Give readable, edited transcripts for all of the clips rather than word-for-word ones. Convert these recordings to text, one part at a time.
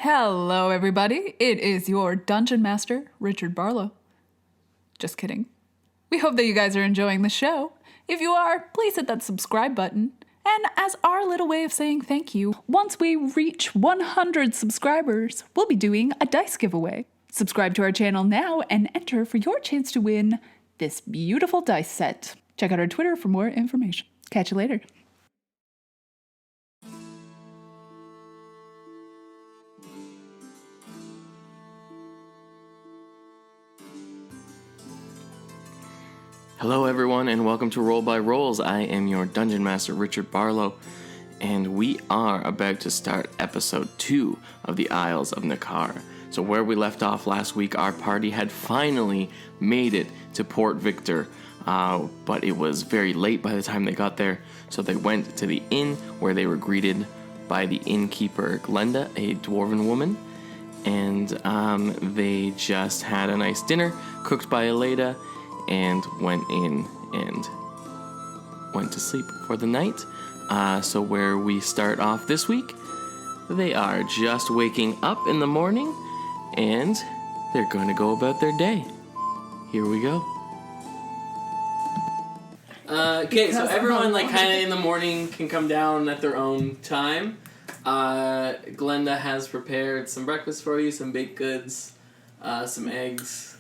Hello, everybody. It is your Dungeon Master, Richard Barlow. Just kidding. We hope that you guys are enjoying the show. If you are, please hit that subscribe button. And as our little way of saying thank you, once we reach 100 subscribers, we'll be doing a dice giveaway. Subscribe to our channel now and enter for your chance to win this beautiful dice set. Check out our Twitter for more information. Catch you later. Hello everyone and welcome to Roll by Rolls. I am your Dungeon Master Richard Barlow and we are about to start episode 2 of the Isles of Nekkar. So where we left off last week, our party had finally made it to Port Victor, but it was very late by the time they got there, so they went to the inn where they were greeted by the innkeeper Glenda, a dwarven woman, and they just had a nice dinner cooked by Eleda and went in and went to sleep for the night. So where we start off this week, they are just waking up in the morning and they're going to go about their day. Here we go. Okay, so everyone kind of in the morning can come down at their own time. Glenda has prepared some breakfast for you, some baked goods, some eggs,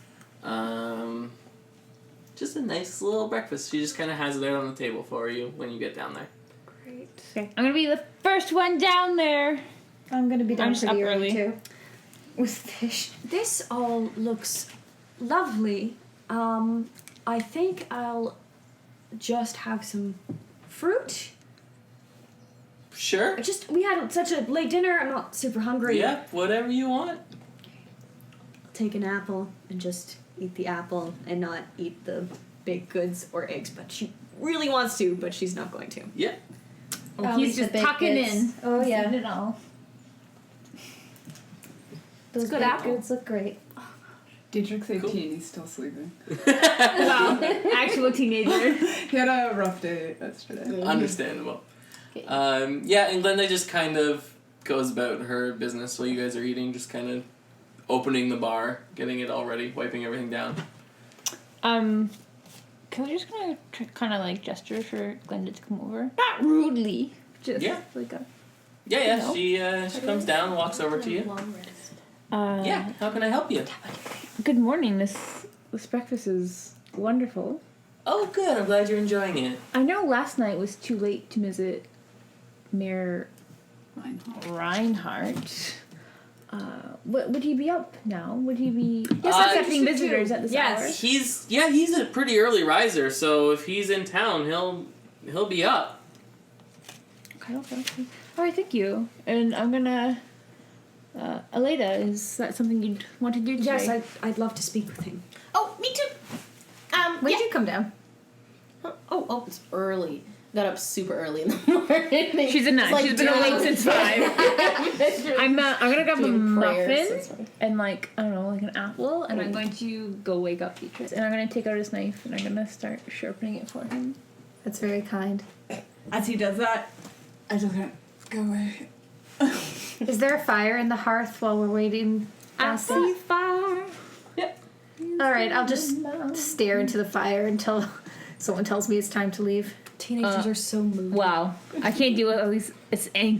just a nice little breakfast. She just kind of has it out on the table for you when you get down there. Great. Okay, I'm gonna be the first one down there. I'm gonna be down I'm just pretty up early early. too. With fish. This all looks lovely. I think I'll just have some fruit. Sure. We had such a late dinner, I'm not super hungry. Yep, whatever you want. Take an apple and just eat the apple and not eat the baked goods or eggs, but she really wants to, but she's not going to. Yeah. Oh, he's just tucking in. Oh He's yeah. eating it all. Those good baked apple. goods look great. Dietrich's 18, Cool. he's still sleeping. Wow, actual teenager. He had a rough day yesterday. Understandable. Okay. Yeah, and Glenda just kind of goes about her business while you guys are eating, just kind of opening the bar, getting it all ready, wiping everything down. Can we just kind of gesture for Glenda to come over? Not rudely, just Yeah. like a. Yeah, No. she comes down, walks over to you. Long rest. Yeah, how can I help you? Good morning. This breakfast is wonderful. Oh, good. I'm glad you're enjoying it. I know last night was too late to visit Mayor Reinhardt. Would he be up now? Would he be accepting visitors at this hour? He's a pretty early riser, so if he's in town, he'll be up. Okay. All right, thank you. And I'm gonna. Eleda, is that something you'd want to do today? Yes, I'd love to speak with him. Oh, me too. When did you come down? Oh, it's early. Got up super early in the morning. She's a nut. It's She's been awake since 5. I'm gonna grab a Doing prayers, muffin that's funny. and an apple, and I'm going to go wake up Dietrich. And I'm gonna take out his knife and I'm gonna start sharpening it for him. That's very kind. As he does that, I just go away. Is there a fire in the hearth while we're waiting? I see fire. Yep. All right, I'll just stare into the fire until someone tells me it's time to leave. Teenagers are so moody. Wow, I can't deal with all these. It's angst.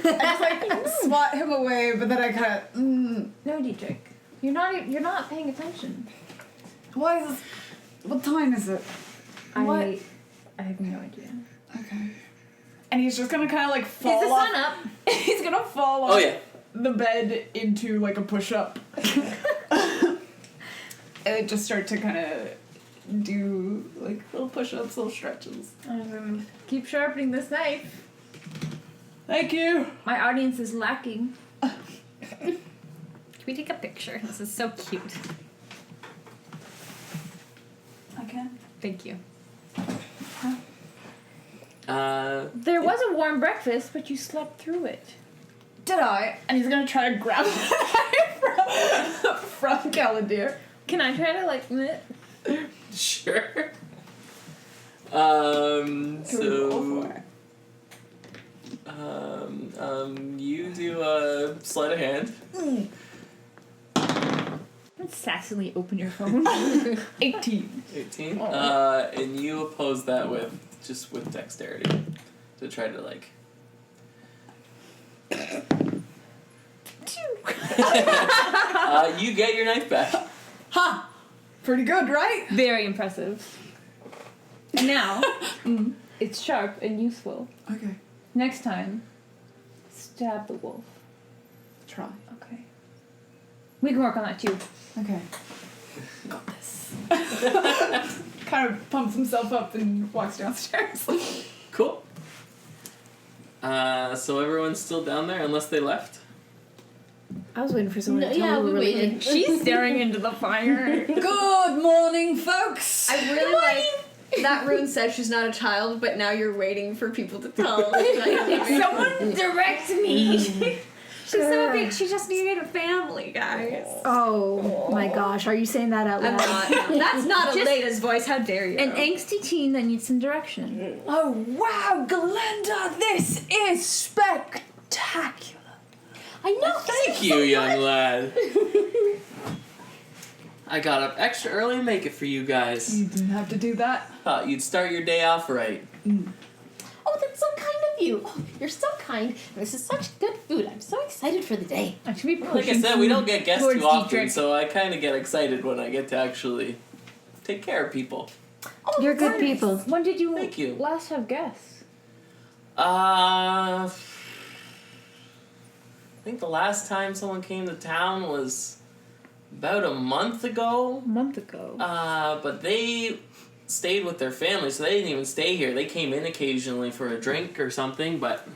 I just swat him away, but then I kind of, No, Dietrich, you're not paying attention. why is this, what time is it? I have no idea. Okay. And he's just gonna kind of fall Is the off. sun up? He's gonna fall off Oh yeah. the bed into a push-up. And just start to kind of do little push-ups, little stretches. I'm gonna keep sharpening this knife. Thank you. My audience is lacking. Can we take a picture? This is so cute. I can. Thank you. There was a warm breakfast, but you slept through it. Did I? And he's gonna try to grab it from Caladir. Can I try to Sure. Roll So for it. You do a sleight of hand. Let's sassily open your phone. 18. 18. And you oppose that with dexterity to try to like. You get your knife back. Ha! Pretty good, right? Very impressive. Now, it's sharp and useful. Okay. Next time, stab the wolf. Try. Okay. We can work on that too. Okay. Got this. Kind of pumps himself up and walks downstairs. Cool. So everyone's still down there unless they left. I was waiting for someone No, to tell yeah, me we we were waited. leaving. She's staring into the fire. Good morning, folks. I really like that rune says she's not a child, but now you're waiting for people to tell. Someone direct me. She's so big, she just needed a family, guys. Oh my gosh, are you saying that out I'm loud? not. That's not Just Aleda's voice, how dare you? An angsty teen that needs some direction. Oh, wow, Galenda, this is spectacular. I know. Thank you, young lad. I got up extra early to make it for you guys. You didn't have to do that. Thought you'd start your day off right. Oh, that's so kind of you. Oh, you're so kind. This is such good food. I'm so excited for the day. I should be Like I pushing said, we don't get guests towards too often, Dietrich. so I kind of get excited when I get to actually take care of people. Oh, You're that's good nice. people. When did you, Thank you. last have guests? I think the last time someone came to town was about a month ago. A month ago. But they stayed with their family, so they didn't even stay here. They came in occasionally for a drink or something, but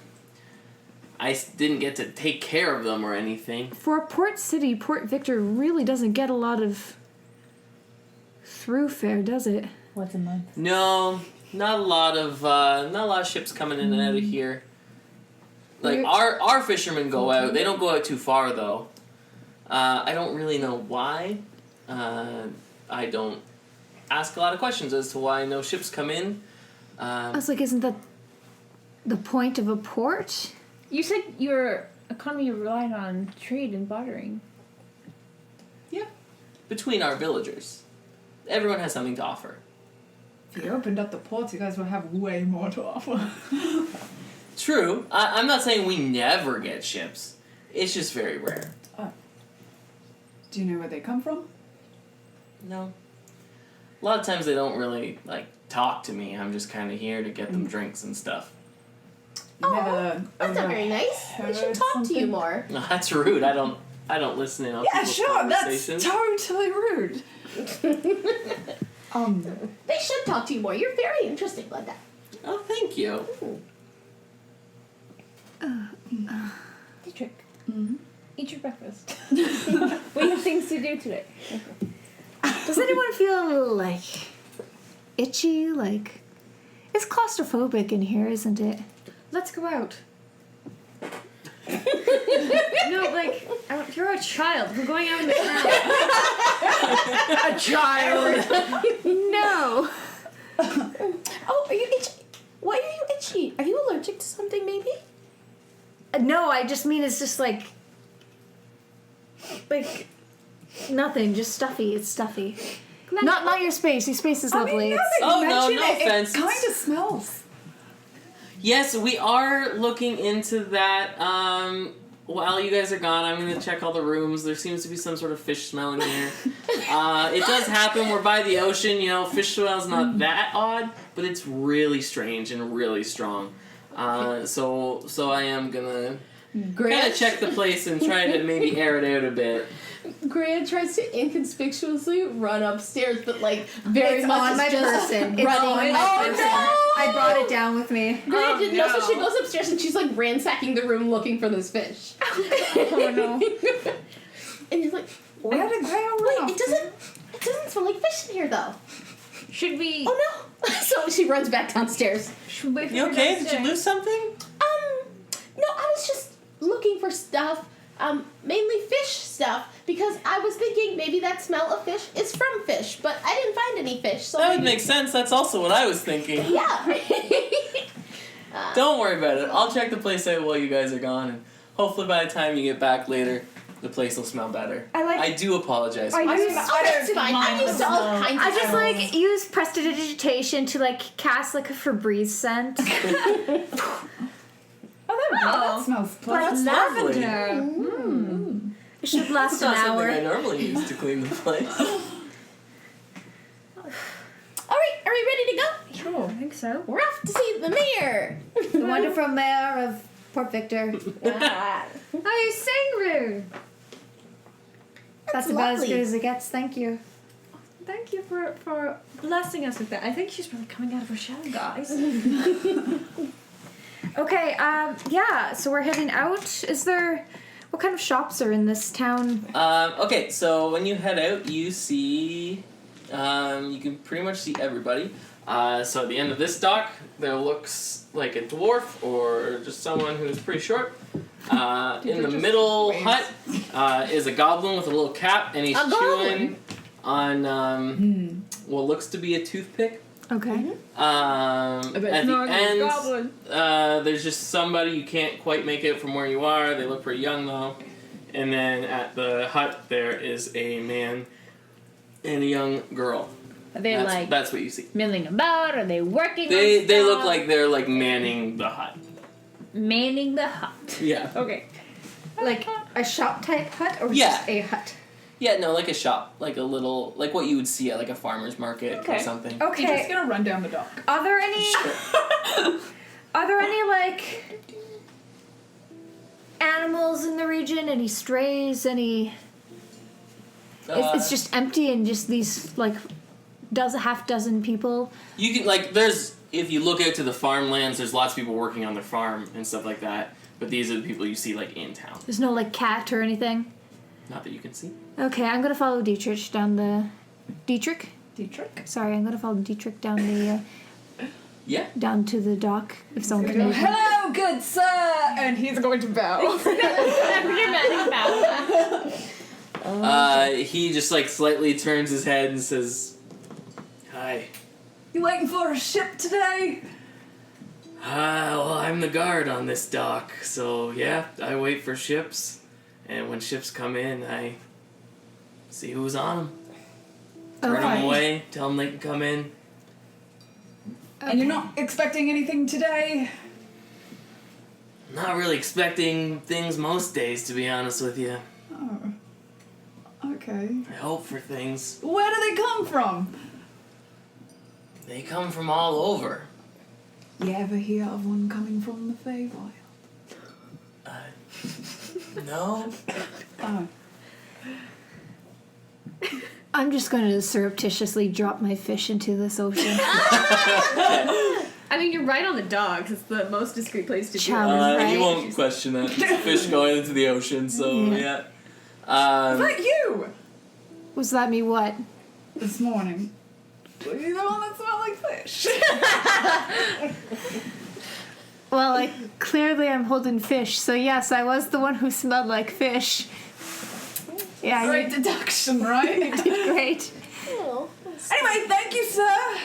I didn't get to take care of them or anything. For a port city, Port Victor really doesn't get a lot of throughfare, does it? What's a month? No, not a lot of ships coming in and out of here. Like our fishermen go out. They don't go out too far though. I don't really know why. I don't ask a lot of questions as to why no ships come in. I was like, isn't that the point of a port? You said your economy relied on trade and bartering. Yeah, between our villagers, everyone has something to offer. If you opened up the ports, you guys would have way more to offer. True. I'm not saying we never get ships. It's just very rare. Do you know where they come from? No. A lot of times they don't really, like, talk to me. I'm just kind of here to get them drinks and stuff. You never That's not very nice. They should talk to you more. No, that's rude. I don't listen in on Yeah, people's sure, that's conversations. totally rude. They should talk to you more. You're very interesting like that. Oh, thank you. Dietrich. Eat your breakfast. We have things to do today. Does anyone feel like itchy? Like it's claustrophobic in here, isn't it? Let's go out. No, like, you're a child. We're going out in the town. A child. No. Oh, are you itchy? Why are you itchy? Are you allergic to something, maybe? No, I just mean it's just like nothing, just stuffy. It's stuffy. Not your space. Your space is lovely. Oh, no offense. It kind of smells. Yes, we are looking into that. While you guys are gone, I'm going to check all the rooms. There seems to be some sort of fish smell in here. It does happen. We're by the ocean. You know, fish smell's not that odd, but it's really strange and really strong. So I am going to kind of check the place and try to maybe air it out a bit. Grant tries to inconspicuously run upstairs, but like very It's much on my just person. It's running. on my person. I brought it down with me. Grant didn't know, so she goes upstairs and she's like ransacking the room looking for this fish. Oh no. And you're like, I had a gray wait, it doesn't smell like fish in here though. Should we? Oh no! So she runs back downstairs. Should we wait for You her okay? Did you downstairs? lose something? No, I was just looking for stuff. Mainly fish stuff, because I was thinking maybe that smell of fish is from fish, but I didn't find any fish, so That would maybe- make sense. That's also what I was thinking. Yeah. Don't worry about it. I'll check the place out while you guys are gone, and hopefully by the time you get back later, the place will smell better. I do apologize. I use That's fine. I'm used to all kinds of I just smells. like use prestidigitation to like cast like a Febreze scent. That smells pleasant. That's lovely. It should last It's an not something I hour. normally use to clean the place. All right, are we ready to go? Sure, I think so. We're off to see the mayor. The wonderful mayor of Port Victor. Oh, Sangru! That's about as lovely. good as it gets, thank you. Thank you for blessing us with that. I think she's probably coming out of her shell, guys. Okay, yeah, so we're heading out. What kind of shops are in this town? Okay, so when you head out, you see, you can pretty much see everybody. So at the end of this dock, there looks like a dwarf or just someone who's pretty short. In the middle hut is a goblin with a little cap, and he's A chewing on what looks to be a toothpick. Okay. At the end, there's just somebody you can't quite make it from where you are. They look pretty young though. And then at the hut, there is a man and a young girl. Are they That's what you see. milling about? Are they working? They on look stuff? like they're like manning the hut. manning the hut. Yeah. Okay. Like a shop type hut or Yeah. just a hut? Yeah, no, like a shop, like a little, like what you would see at like a farmer's market or Okay. something. You're just Okay. gonna run down the dock. Are there any like animals in the region? Any strays? Any? It's just empty and just these like half dozen people. You can like there's if you look out to the farmlands, there's lots of people working on their farm and stuff like that. But these are the people you see like in town. There's no like cat or anything. Not that you can see. Okay, I'm gonna follow Dietrich down the. Dietrich? Dietrich. Sorry, I'm gonna follow Dietrich down the Yeah. down to the dock. If someone He's can. gonna go, hello, good sir, and he's going to bow. Dramatic bow. He just like slightly turns his head and says, "Hi. You waiting for a ship today? Well, I'm the guard on this dock, so yeah, I wait for ships, and when ships come in, I see who's on them. Turn them Alright. away, tell them they can come in. And you're not expecting anything today? Not really expecting things most days, to be honest with you. Oh. Okay. I hope for things. Where do they come from? They come from all over. You ever hear of one coming from the Feywild? No? Oh. I'm just gonna surreptitiously drop my fish into this ocean. I mean, you're right on the dock. It's the most discreet place to do Chow. it. Right. You won't question that. It's a fish going into the ocean, so yeah. Is that you? Was that me? What? This morning. Were you the one that smelled like fish? Well, clearly I'm holding fish, so yes, I was the one who smelled like fish. Yeah, Great deduction, right? you did great. Anyway, thank you, sir.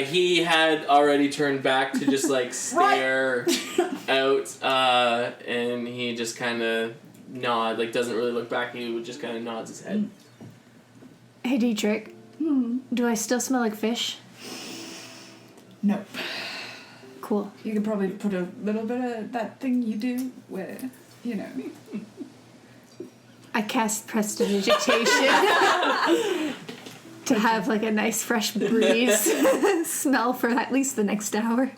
He had already turned back to just like stare out, and he just kind of nod, like doesn't really look back at you, just kind of nods his head. Hey, Dietrich. Do I still smell like fish? Nope. Cool. You could probably put a little bit of that thing you do where, you know. I cast prestidigitation to have like a nice fresh breeze smell for at least the next hour.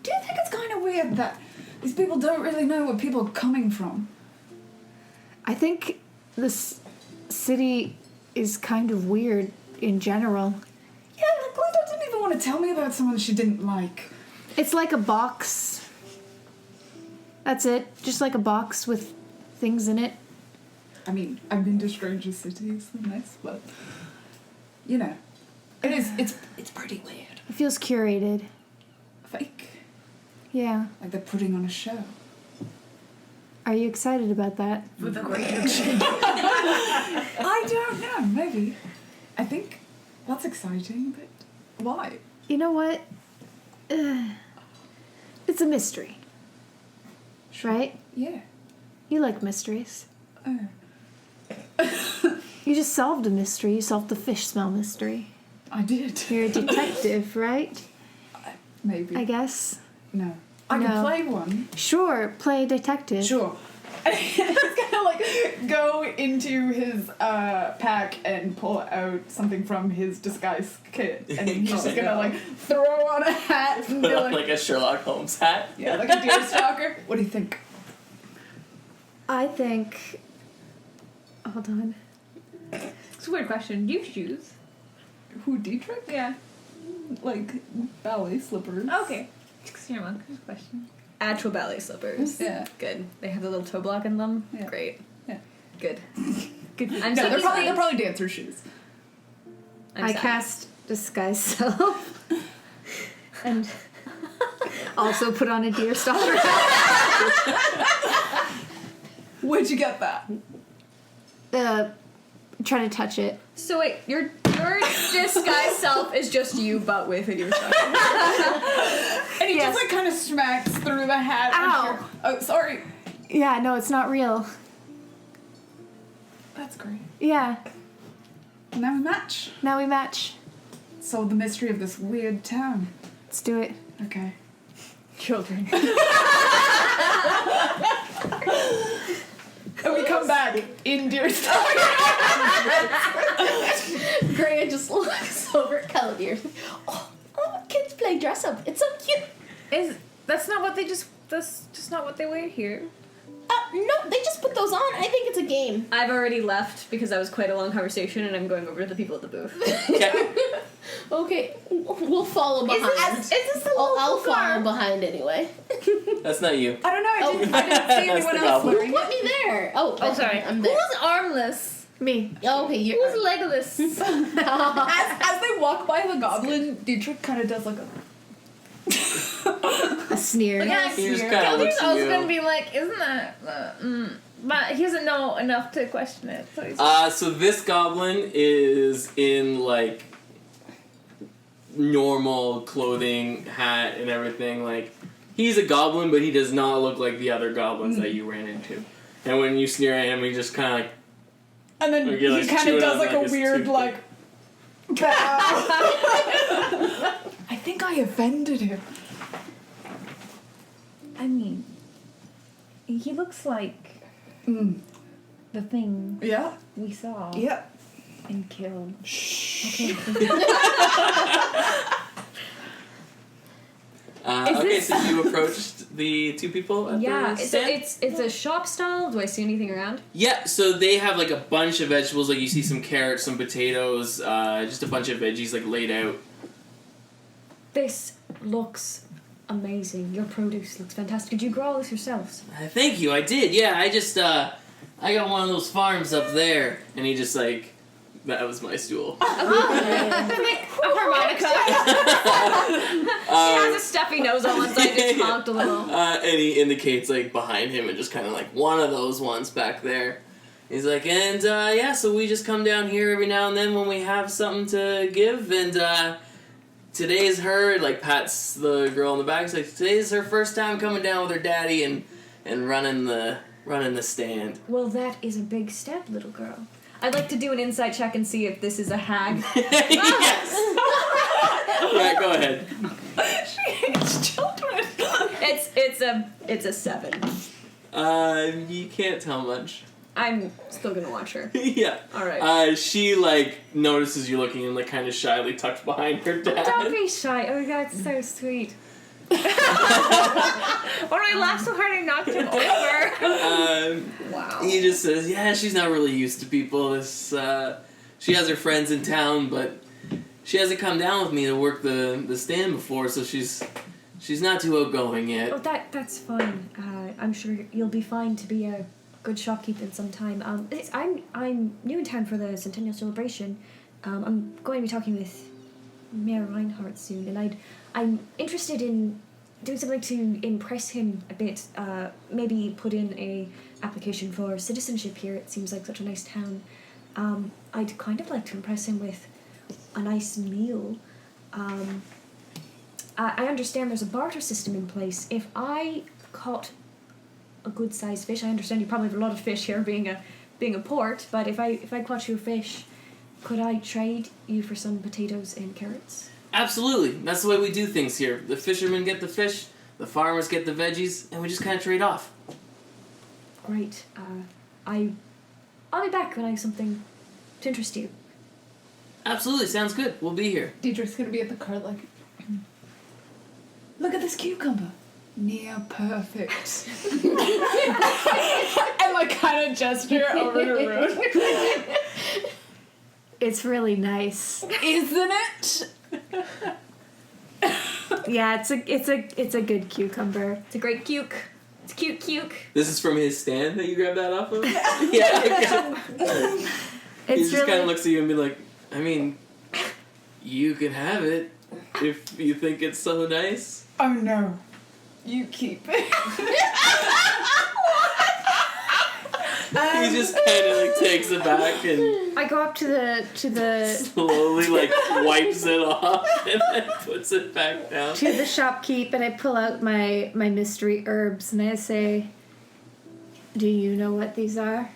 Do you think it's kind of weird that these people don't really know where people are coming from? I think this city is kind of weird in general. Yeah, like Glenda didn't even want to tell me about someone she didn't like. It's like a box. That's it. Just like a box with things in it. I mean, I've been to stranger cities than this, but you know, it's pretty weird. It feels curated. Fake. Yeah. Like they're putting on a show. Are you excited about that? With a I don't know, maybe. I think that's exciting, but why? You know what? it's a mystery. Right? Yeah. You like mysteries. Oh. You just solved a mystery. You solved the fish smell mystery. I did. You're a detective, right? Maybe. I guess. No. I No. can play one. Sure, play detective. Sure. He's gonna like go into his pack and pull out something from his disguise kit, and he's just gonna like throw on a hat and Put be up like, like a Sherlock Holmes hat. yeah, like a deer stalker. What do you think? I think. Hold on. It's a weird question. Do you have shoes? Who, Dietrich? Yeah. Like ballet slippers. Okay. Just your mom. Question. Actual ballet slippers. Yeah. Good. They have the little toe block in them. Yeah. Great. Yeah. Good. Good. I'm No, so they're probably dancer shoes. I cast disguise self. And also put on a deer stalker. Where'd you get that? Try to touch it. So wait, your disguise self is just you, but with a deer stalker. And he Yes. just like kind of smacks through the hat. Ow. Oh, sorry. Yeah, no, it's not real. That's great. Yeah, Now we match. now we match. Solve the mystery of this weird town. Let's do it. Okay. Children. And we come back in deer stalker. Greya just looks over at Caladir. Oh, kids play dress up. It's so cute. That's just not what they wear here. No, they just put those on. I think it's a game. I've already left because that was quite a long conversation, and I'm going over to the people at the booth. Okay. Okay, we'll follow behind. Is this the I'll local follow car? behind anyway. That's not you. I don't know. Oh. I didn't see That's anyone the else goblin. wearing Put it. me there. Oh, Oh, sorry. I'm there. Who's armless? Me. Okay, you're. Who's legless? As they walk by the goblin, Dietrich kind of does like a. A sneer. Yeah, He just kind of Caldir's looks at also gonna you. be like, isn't that? But he doesn't know enough to question it. So he's So this goblin is in like normal clothing, hat, and everything. Like he's a goblin, but he does not look like the other goblins that you ran into. And when you sneer at him, he just kind of like. And then Or get, like, he kind chewing of does on, like like, a his weird toothpick. like. bow. I think I offended him. I mean, he looks like Mm. the thing Yeah. we saw Yeah. and killed. Okay, so you approached the two people at Yeah, the so stand? it's a shop stall. Do I see anything around? Yeah, so they have like a bunch of vegetables. Like you see some carrots, some potatoes, just a bunch of veggies like laid out. This looks amazing. Your produce looks fantastic. Did you grow all this yourselves? Thank you, I did. Yeah, I just I got one of those farms up there, and he just like that was my stool. A harmonica. He has a stuffy nose on one side, just honked a little. And he indicates like behind him and just kind of like one of those ones back there. He's like, and yeah, so we just come down here every now and then when we have something to give, and today's her, like pats the girl in the back. He's like, today's her first time coming down with her daddy and running the stand. Well, that is a big step, little girl. I'd like to do an insight check and see if this is a hag. Yes. Yeah, go ahead. It's children. It's a 7. You can't tell much. I'm still gonna watch her. Yeah. Alright. She like notices you looking and like kind of shyly tucks behind her dad. Don't be shy. Oh my god, it's so sweet. Or I laughed so hard I knocked him over. Wow. He just says, "Yeah, she's not really used to people. This, she has her friends in town, but she hasn't come down with me to work the stand before, so she's not too outgoing yet." Oh, that's fine. I'm sure you'll be fine to be a good shopkeeper in some time. I'm new in town for the Centennial Celebration. I'm going to be talking with Mayor Reinhardt soon, and I'm interested in doing something to impress him a bit. Maybe put in a application for citizenship here. It seems like such a nice town. I'd kind of like to impress him with a nice meal. I understand there's a barter system in place. If I caught a good-sized fish, I understand you probably have a lot of fish here, being a port. But if I caught you a fish, could I trade you for some potatoes and carrots? Absolutely. That's the way we do things here. The fishermen get the fish, the farmers get the veggies, and we just kind of trade off. Great. I'll be back when I have something to interest you. Absolutely. Sounds good. We'll be here. Dietrich's gonna be at the cart like, look at this cucumber. Near perfect. And like kind of gesture over her room. It's really nice. Isn't it? Yeah, it's a good cucumber. It's a great cuke. It's cute cuke. This is from his stand that you grabbed that off of? Yeah. He It's just kind really of looks at you and be like, I mean, you can have it if you think it's so nice. Oh no. You keep it. He just kind of like takes it back and I go up to the slowly like wipes it off and then puts it back down. to the shopkeep and I pull out my mystery herbs and I say, "Do you know what these are?"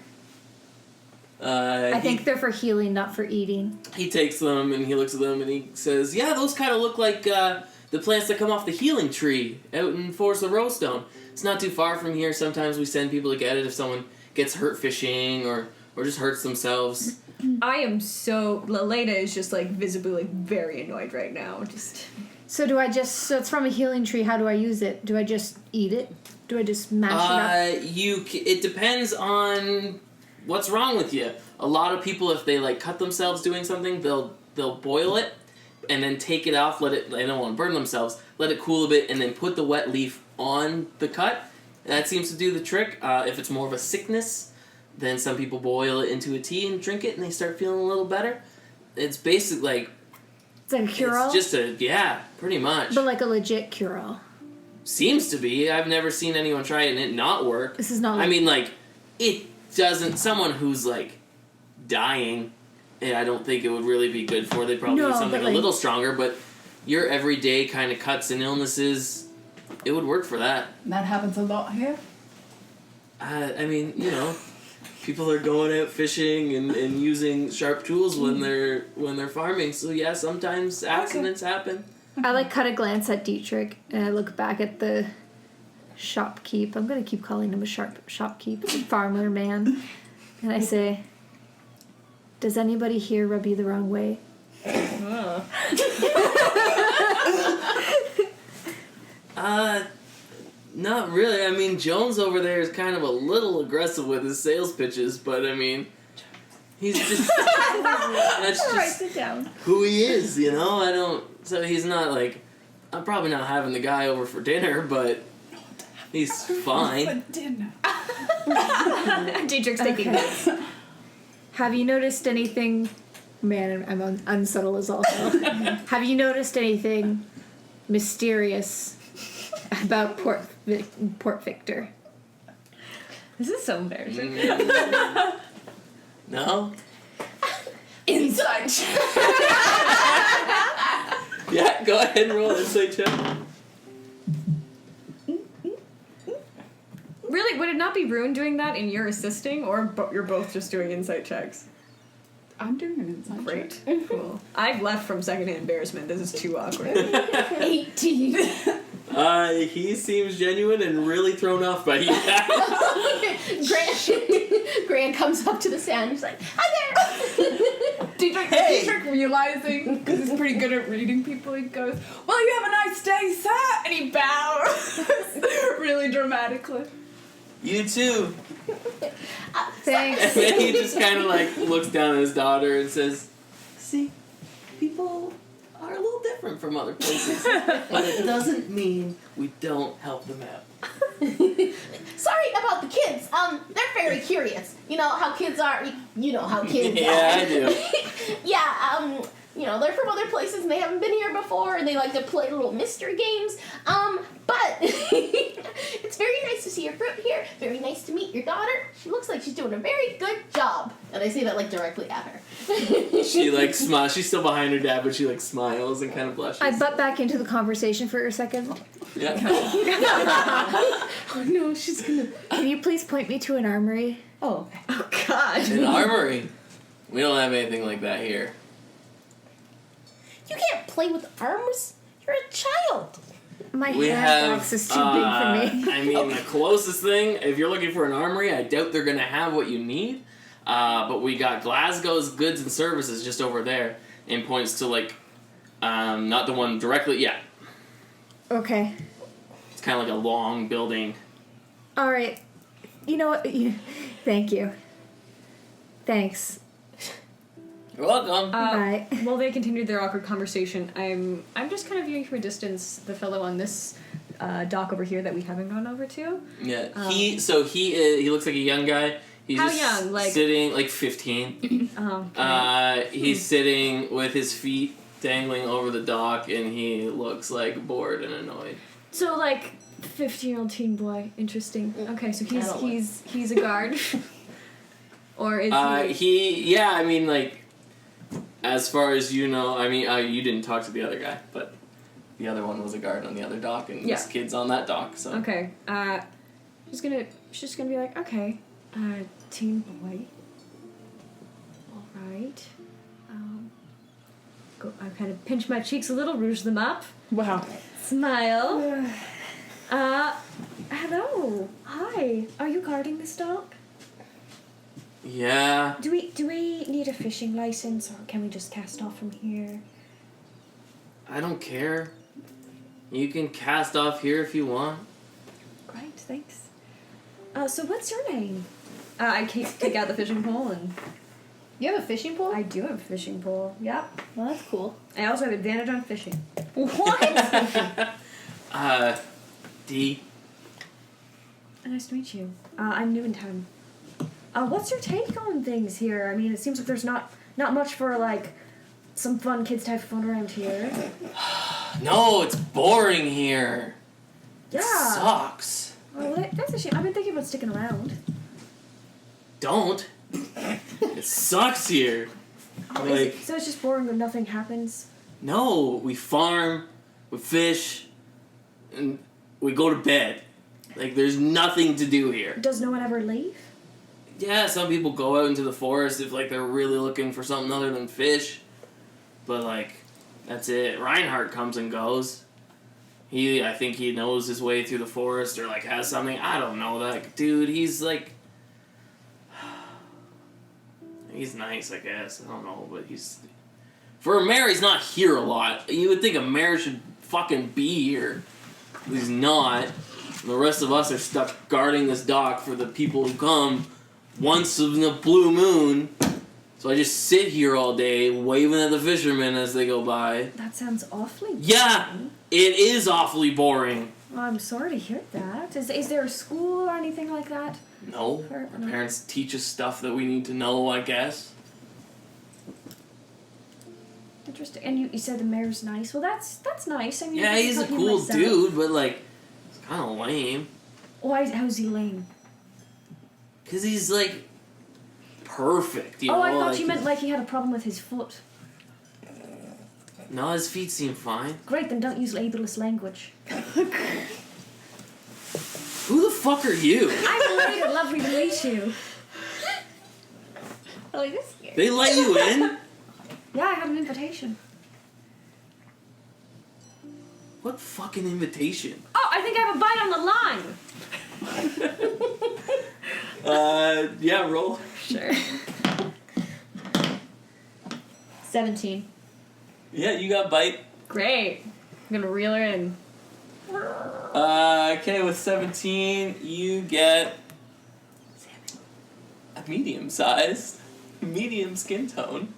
I think they're for healing, not for eating. He takes them and he looks at them and he says, yeah, those kind of look like the plants that come off the healing tree out in Forest of Rosestone. It's not too far from here. Sometimes we send people to get it if someone gets hurt fishing or just hurts themselves. I am so... Lelena is just, like, visibly, like, very annoyed right now. Just... So so it's from a healing tree. How do I use it? Do I just eat it? Do I just mash it up? It depends on what's wrong with you. A lot of people, if they like cut themselves doing something, they'll boil it and then take it off. They don't want to burn themselves. Let it cool a bit and then put the wet leaf on the cut. That seems to do the trick. If it's more of a sickness, then some people boil it into a tea and drink it and they start feeling a little better. It's basically like It's like a cure-all? it's just pretty much. But like a legit cure-all. Seems to be. I've never seen anyone try it and it not work. This is not I mean, like, it doesn't... Someone who's, like, dying, I don't think it would really be good for. They probably need something a little stronger, but your everyday kind of cuts and illnesses, it would work for that. That happens a lot here. I mean, you know, people are going out fishing and using sharp tools when they're farming, so yeah, sometimes accidents happen. I like cut a glance at Dietrich and I look back at the shopkeep. I'm gonna keep calling him a shopkeep, farmer man. And I say, "Does anybody here rub you the wrong way?" Not really. I mean, Jones over there is kind of a little aggressive with his sales pitches, but I mean, he's just that's just it down. who he is, you know? So he's not like, I'm probably not having the guy over for dinner, but he's fine. For dinner. Dietrich's taking notes. Have you noticed anything? Man, I'm unsubtle as also. Have you noticed anything mysterious about Port Victor? This is so embarrassing. No? Insight. Yeah, go ahead and roll insight check. Really, would it not be Rune doing that and you're assisting, or you're both just doing insight checks? I'm doing an insight Great. check. Cool. I've left from secondhand embarrassment. This is too awkward. 18. He seems genuine and really thrown off by you guys. Grant comes up to the stand. He's like, "Hi there." Dietrich realizing, because he's pretty good at reading people, he goes, "Well, you have a nice day, sir," and he bows really dramatically. You too. Thanks. And then he just kind of like looks down at his daughter and says, see, people are a little different from other places, but it doesn't mean we don't help them out. Sorry about the kids. They're very curious. You know how kids are. You know how kids Yeah, are. I do. Yeah, they're from other places and they haven't been here before, and they like to play little mystery games. But it's very nice to see your fruit here. Very nice to meet your daughter. She looks like she's doing a very good job. And I say that like directly at her. She like smiles. She's still behind her dad, but she like smiles and kind of blushes. I butt back into the conversation for a second. Yeah. Oh no, she's gonna. Can you please point me to an armory? Oh God. An armory. We don't have anything like that here. You can't play with arms. You're a child. My We hand have. box is too big for me. I mean, the closest thing, if you're looking for an armory, I doubt they're gonna have what you need. But we got Glasgow's Goods and Services just over there, and points to like, not the one directly. Yeah, Okay. it's kind of like a long building. All right. You know what? Thank you. Thanks. You're welcome. Bye. While they continued their awkward conversation, I'm just kind of viewing from a distance the fellow on this dock over here that we haven't gone over to. Yeah, he looks like a young guy. He's How just young? Like sitting like 15. okay. He's sitting with his feet dangling over the dock, and he looks like bored and annoyed. So like 15-year-old teen boy. Interesting. Okay, so I don't he's a guard. Or is I mean, like, as far as you know, I mean, you didn't talk to the other guy, but the other one was a guard on the other dock, and this kid's on that dock, so. Okay. She's gonna be like, okay, teen boy. All right. I kind of pinch my cheeks a little, rouge them up, Wow. smile. Hello. Hi. Are you guarding this dock? Yeah. Do we need a fishing license, or can we just cast off from here? I don't care. You can cast off here if you want. Great, thanks. So what's your name? I take out the fishing pole, and You have a fishing pole? I do have a fishing pole. Yep. Well, that's cool. I also have advantage on fishing. What? D. Nice to meet you. I'm new in town. What's your take on things here? I mean, it seems like there's not much for, like, some fun kids to have fun around here. No, it's boring here. Yeah. It sucks. Oh, well, that's a shame. I've been thinking about sticking around. Don't. It sucks here. Like, So it's just boring when nothing happens? no, we farm, we fish, and we go to bed. Like, there's nothing to do here. Does no one ever leave? Yeah, some people go out into the forest if, like, they're really looking for something other than fish. But, like, that's it. Reinhardt comes and goes. I think he knows his way through the forest or, like, has something. I don't know. That dude, he's, like... He's nice, I guess. I don't know, but he's... For a mayor, he's not here a lot. You would think a mayor should fucking be here. He's not. And the rest of us are stuck guarding this dock for the people who come once in a blue moon. So I just sit here all day waving at the fishermen as they go by. That sounds awfully Yeah, boring. it is awfully boring. Well, I'm sorry to hear that. Is there a school or anything like that? No, our parents teach us stuff that we need to know, I guess. Interesting. And you said the mayor's nice. Well, that's nice. I mean, Yeah, I can he's a help you cool myself. dude, but, like, it's kind of lame. Why? How's he lame? Because he's, like, perfect, you know? I thought like, you meant like he had a problem with his foot. No, his feet seem fine. Great, then don't use ableist language. Who the fuck are you? I'm Lady, lovely to meet you. Like this. They let you in? Yeah, I have an invitation. What fucking invitation? Oh, I think I have a bite on the line. Yeah, roll. Sure. 17. Yeah, you got bite. Great. I'm gonna reel her in. Okay, with 17, you get a medium-sized, medium skin tone.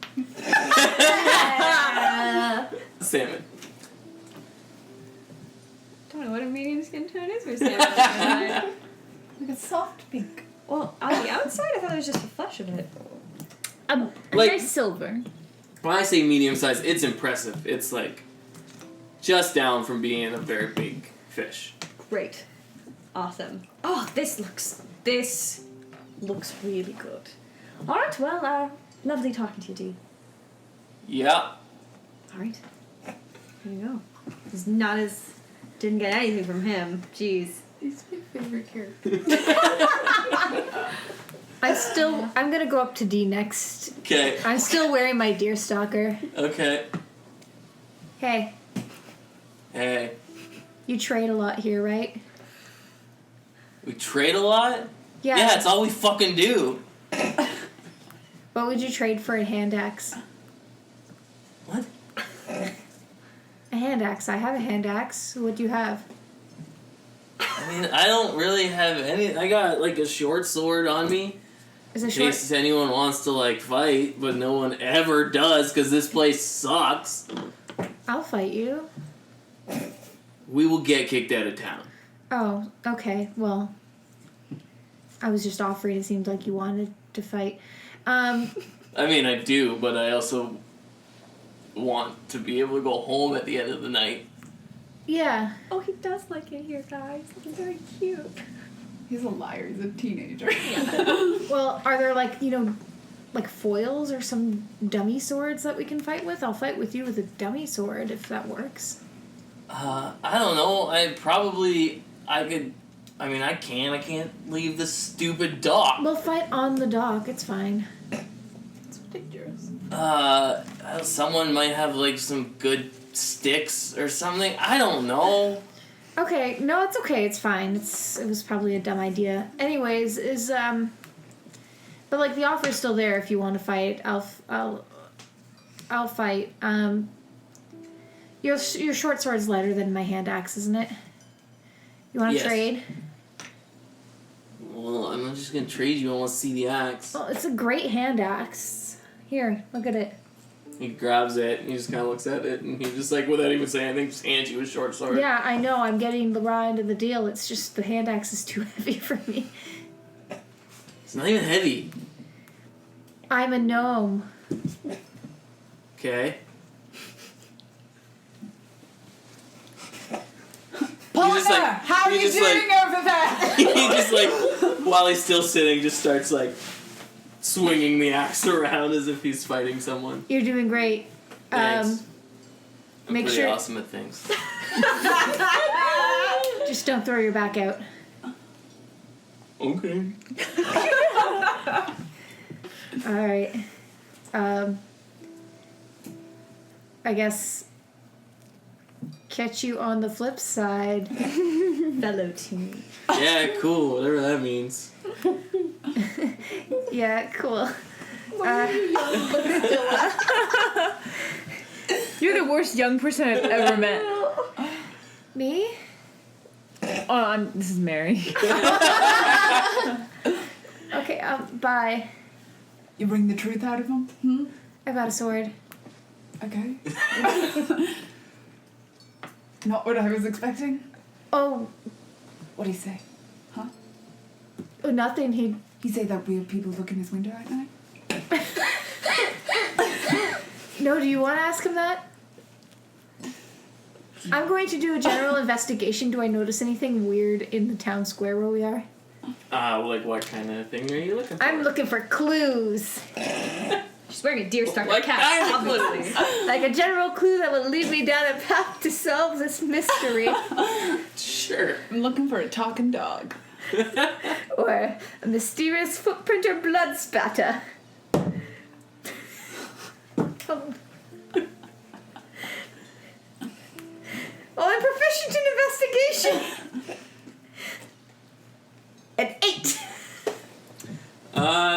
Salmon. Don't know what a medium skin tone is for salmon. Like a soft pink. Well, on the outside, I thought it was just the flesh of it. Like Like- very silver. when I say medium sized, it's impressive. It's like just down from being a very big fish. Great. Awesome. Oh, this looks really good. Alright, well, lovely talking to you, Dee. Yeah. Alright. There you go. It's not as... Didn't get anything from him. Jeez. He's my favorite character. I'm gonna go up to D next. Okay. I'm still wearing my deer stalker. Okay. Hey, Hey. you trade a lot here, right? We trade a lot? Yeah. Yeah, it's all we fucking do. What would you trade for a hand axe? What? A hand axe. I have a hand axe. What do you have? I mean, I don't really have any. I got like a short sword on me. Is a In short. case anyone wants to like fight, but no one ever does because this place sucks. I'll fight you. We will get kicked out of town. Oh, okay. Well, I was just offering. It seemed like you wanted to fight. I mean, I do, but I also want to be able to go home at the end of the night. Yeah. Oh, he does like it here, guys. It's very cute. He's a liar. He's a teenager. Well, are there like foils or some dummy swords that we can fight with? I'll fight with you with a dummy sword if that works. I don't know. I could. I mean, I can't leave this stupid dock. We'll fight on the dock. It's fine. It's ridiculous. Someone might have like some good sticks or something. I don't know. Okay. No, it's okay. It's fine. It was probably a dumb idea. Anyways, but like the offer's still there if you want to fight. I'll fight. Your short sword's lighter than my hand axe, isn't it? You want to Yes. trade? Well, I'm not just gonna trade you. I want to see the axe. Well, it's a great hand axe. Here, look at it. He grabs it and he just kind of looks at it and he just like without even saying anything, just hands you a short sword. Yeah, I know. I'm getting the raw end of the deal. It's just the hand axe is too heavy for me. It's not even heavy. I'm a gnome. Okay. Partner, how are you just, doing like, over there? He just like while he's still sitting, just starts like swinging the axe around as if he's fighting someone. You're doing great. Thanks. I'm make pretty sure- awesome at things. Just don't throw your back out. Okay. All right. I guess catch you on the flip side. Fellow team. Yeah, cool. Whatever that means. Yeah, cool. You're the worst young person I've ever met. Me? Oh, this is Mary. Okay, bye. You bring the truth out of him? Hmm? I got a sword. Okay. Not what I was expecting. Oh, What do you say? Huh? nothing. He say that weird people look in his window at night? No, do you want to ask him that? I'm going to do a general investigation. Do I notice anything weird in the town square where we are? Like what kind of thing are you looking for? I'm looking for clues. She's wearing a deer stalker What cap, kind of obviously. Like a general clue that will lead me down a path to solve this mystery. Sure. I'm looking for a talking dog. Or a mysterious footprint or blood spatter. Oh. Oh, I'm proficient in investigation. An 8.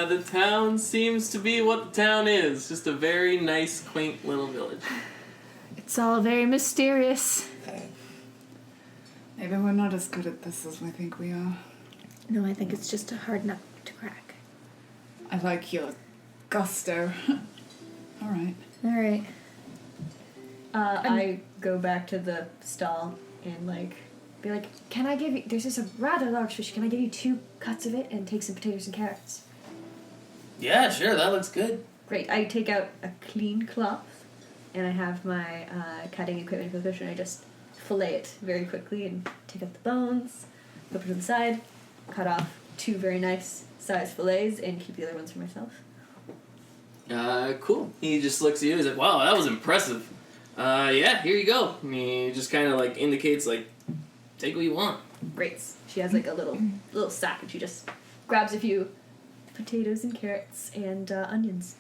The town seems to be what the town is. Just a very nice, quaint little village. It's all very mysterious. Maybe we're not as good at this as we think we are. No, I think it's just a hard nut to crack. I like your gusto. Alright. All right. I go back to the stall and be like, can I give you, there's this rather large fish, can I give you 2 cuts of it and take some potatoes and carrots? Yeah, sure. That looks good. Great. I take out a clean cloth, and I have my cutting equipment for the fish, and I just fillet it very quickly and take out the bones, put it to the side, cut off 2 very nice sized fillets, and keep the other ones for myself. Cool. He just looks at you. He's like, "Wow, that was impressive. Yeah, here you go." And he just kind of like indicates, like, "Take what you want." Great. She has like a little sack, and she just grabs a few potatoes and carrots and onions.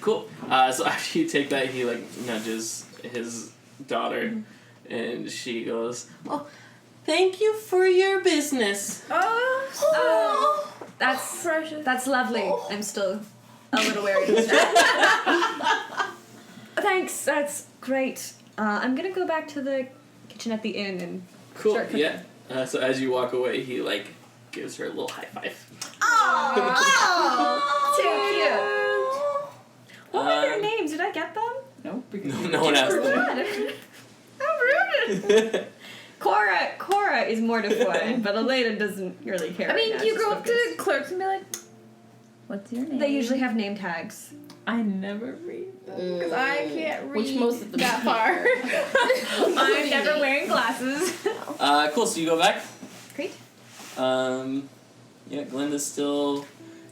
Cool. So after you take that, he like nudges his daughter, and she goes, "Oh, thank you for your business." That's precious. That's lovely. I'm still a little wary. Thanks. That's great. I'm gonna go back to the kitchen at the inn and Cool. start cooking. Yeah. So as you walk away, he like gives her a little high five. Too cute. What were their names? Did I get them? Nope. Because No one asked them. How rude. Cora is mortified, but Elena doesn't really care. I mean, right now. do you She's go up to focused. the clerks and be like, "What's your name?" They usually have name tags. I never read them because I can't read Which most of them that far. I'm never wearing glasses. Cool. So you go back. Great. Yeah, Glenda's still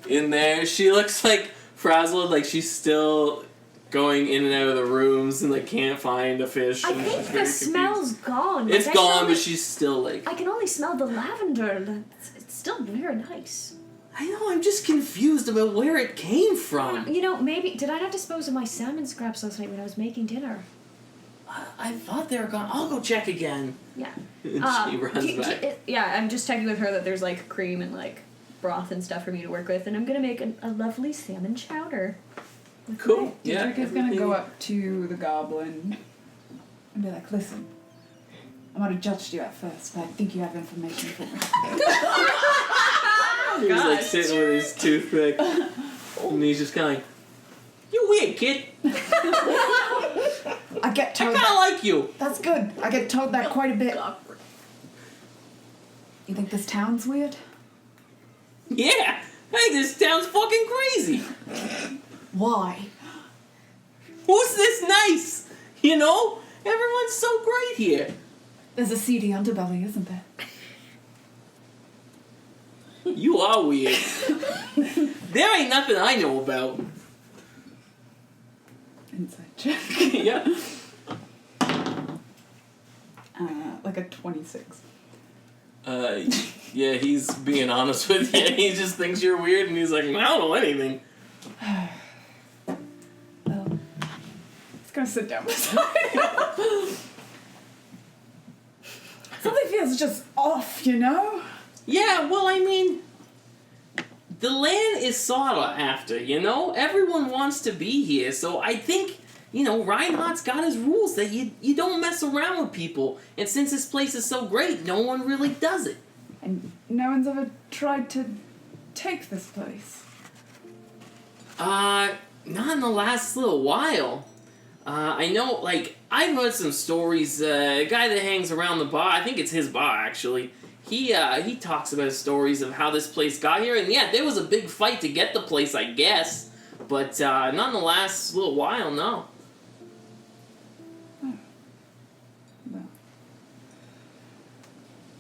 in there. She looks like frazzled, like she's still going in and out of the rooms and like can't find a fish. I and think she's the very smell's confused. gone. It's Like, I gone, can but only- she's still like. I can only smell the lavender. It's still very nice. I know. I'm just confused about where it came from. You know, maybe did I not dispose of my salmon scraps last night when I was making dinner? I thought they were gone. I'll go check again. Yeah. And she runs back. Yeah, I'm just checking with her that there's like cream and like broth and stuff for me to work with, and I'm gonna make a lovely salmon chowder. Cool. Yeah. Dietrich is gonna everything- go up to the goblin and be like, "Listen, I might have judged you at first, but I think you have information for me." He's like sitting with his toothpick, and he's just kind of like, "You weird kid. I get I told kind of that. like you." That's good. I get told that quite a bit. You think this town's weird? Yeah. Hey, this town's fucking crazy. Why? Who's this nice? You know, everyone's so great here. There's a seedy underbelly, isn't there? You are weird. There ain't nothing I know about. Inside check. Yeah. Like a 26. Yeah, he's being honest with you. He just thinks you're weird, and he's like, "I don't know anything." Well, it's gonna sit down beside him. Something feels just off, you know? Yeah, well, I mean, the land is sought after, you know? Everyone wants to be here, so I think, you know, Reinhardt's got his rules that you don't mess around with people. And since this place is so great, no one really does it. And no one's ever tried to take this place. Not in the last little while. I know, like, I've heard some stories, a guy that hangs around the bar, I think it's his bar, actually, he talks about stories of how this place got here, and yeah, there was a big fight to get the place, I guess, but, not in the last little while, no.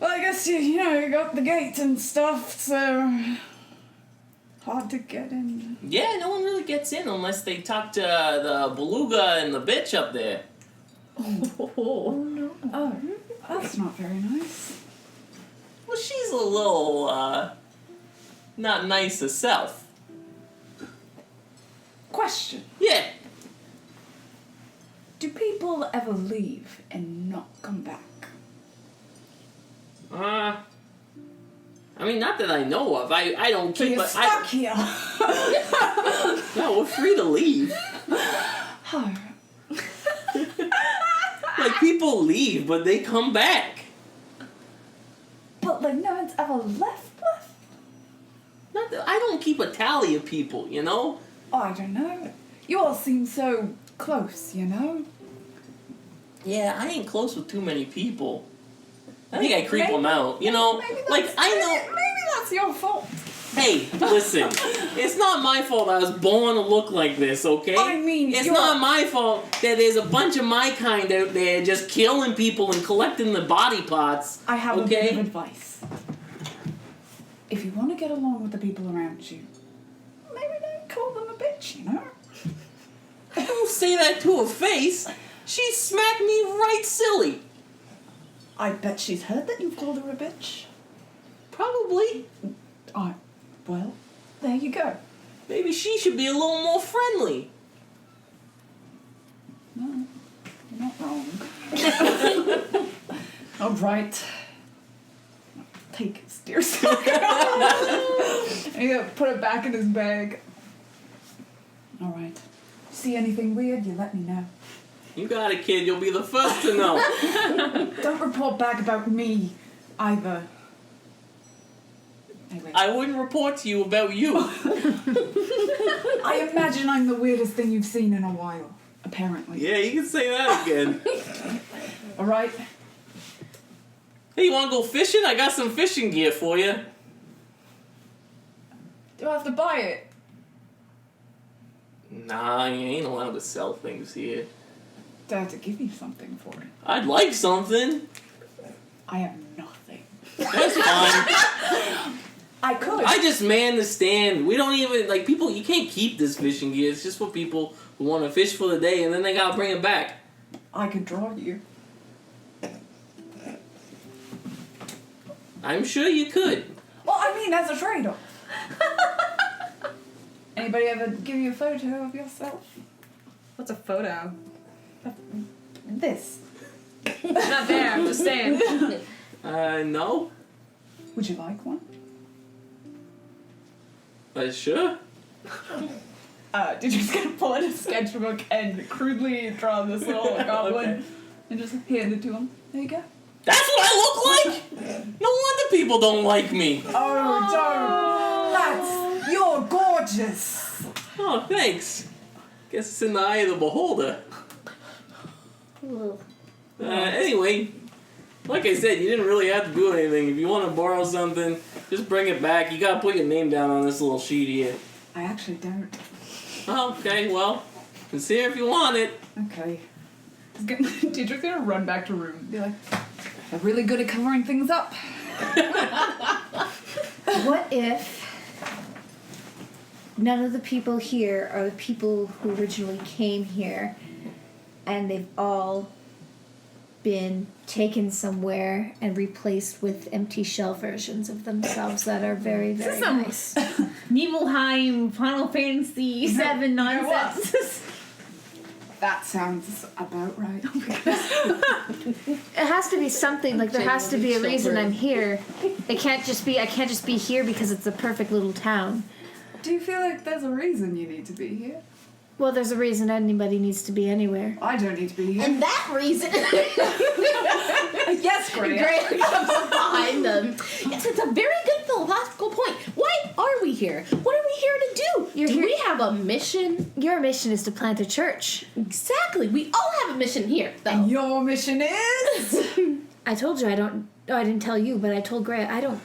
Well, I guess you know, you got the gate and stuff, so hard to get in. Yeah, no one really gets in unless they talk to the beluga and the bitch up there. Oh, that's not very nice. Well, she's a little, not nice herself. Question. Yeah. Do people ever leave and not come back? I mean, not that I know of. I don't So keep you're stuck here. No, we're free to leave. Oh. Like, people leave, but they come back. But like no one's ever left? Not that, I don't keep a tally of people, you know? Oh, I don't know. You all seem so close, you know? Yeah, I ain't close with too many people. I think I creep them out, you know? Maybe Like, I know... Maybe that's your fault. Hey, listen. It's not my fault I was born to look like this, okay? I mean, it's not my fault that there's a bunch of my kind out there just killing people and collecting the body parts. I have a okay? bit of advice. If you want to get along with the people around you, maybe don't call them a bitch, you know? Don't say that to her face. She smacked me right silly. I bet she's heard that you've called her a bitch. Probably. Well, there you go. Maybe she should be a little more friendly. No, you're not wrong. All right. Take his deer stick. And he'll put it back in his bag. All right. See anything weird, you let me know. You got it, kid. You'll be the first to know. Don't report back about me, either. Anyway. I wouldn't report to you about you. I imagine I'm the weirdest thing you've seen in a while, apparently. Yeah, you can say that again. All right. Hey, you want to go fishing? I got some fishing gear for you. Do I have to buy it? Nah, you ain't allowed to sell things here. Do I have to give you something for it? I'd like something. I have nothing. That's fine. I could. I just man the stand. We don't even, like, people, you can't keep this fishing gear. It's just for people who want to fish for the day, and then they gotta bring it back. I could draw you. I'm sure you could. Well, I mean, as a trade-off. Anybody ever give you a photo of yourself? What's a photo? This. Not there, I'm just saying. No. Would you like one? Sure. Did you just gonna pull out a sketchbook and crudely draw this little goblin Okay. and just hand it to him? There you go. That's what I look like? No wonder people don't like me. Oh, don't! That's... You're gorgeous! Oh, thanks. Guess it's in the eye of the beholder. Anyway, like I said, you didn't really have to do anything. If you want to borrow something, just bring it back. You gotta put your name down on this little sheet here. I actually don't. Okay, well, it's here if you want it. Okay. Teacher's gonna run back to room and be like, they're really good at covering things up. What if none of the people here are the people who originally came here and they've all been taken somewhere and replaced with empty shell versions of themselves that are very, very nice? Nibelheim, Final Fantasy VII nonsense. That sounds about right. It has to be something, like there has to be a reason I'm here. I can't just be here because it's a perfect little town. Do you feel like there's a reason you need to be here? Well, there's a reason anybody needs to be anywhere. I don't need to be here. And that reason. Yes, Grant. Grant comes up behind them. Yes, it's a very good philosophical point. Why are we here? What are we here to do? Do we have a mission? Your mission is to plant a church. Exactly. We all have a mission here, though. And your mission is? I told you I don't. No, I didn't tell you, but I told Grant. I don't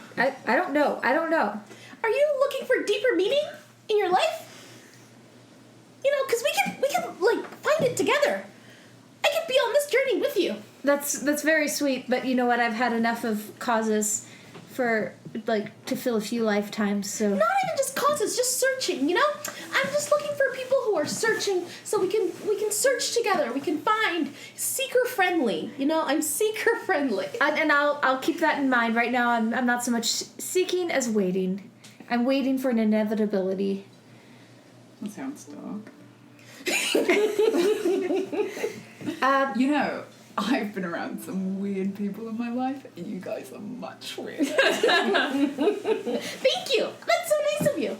know. I don't know. Are you looking for deeper meaning in your life? You know, because we can like find it together. I can be on this journey with you. That's very sweet, but you know what? I've had enough of causes for like to fill a few lifetimes. So Not even just causes, just searching. You know, I'm just looking for people who are searching, so we can search together. We can find seeker friendly. You know, I'm seeker friendly. and I'll keep that in mind. Right now, I'm not so much seeking as waiting. I'm waiting for an inevitability. That sounds dark. You know, I've been around some weird people in my life, and you guys are much weirder. Thank you. That's so nice of you.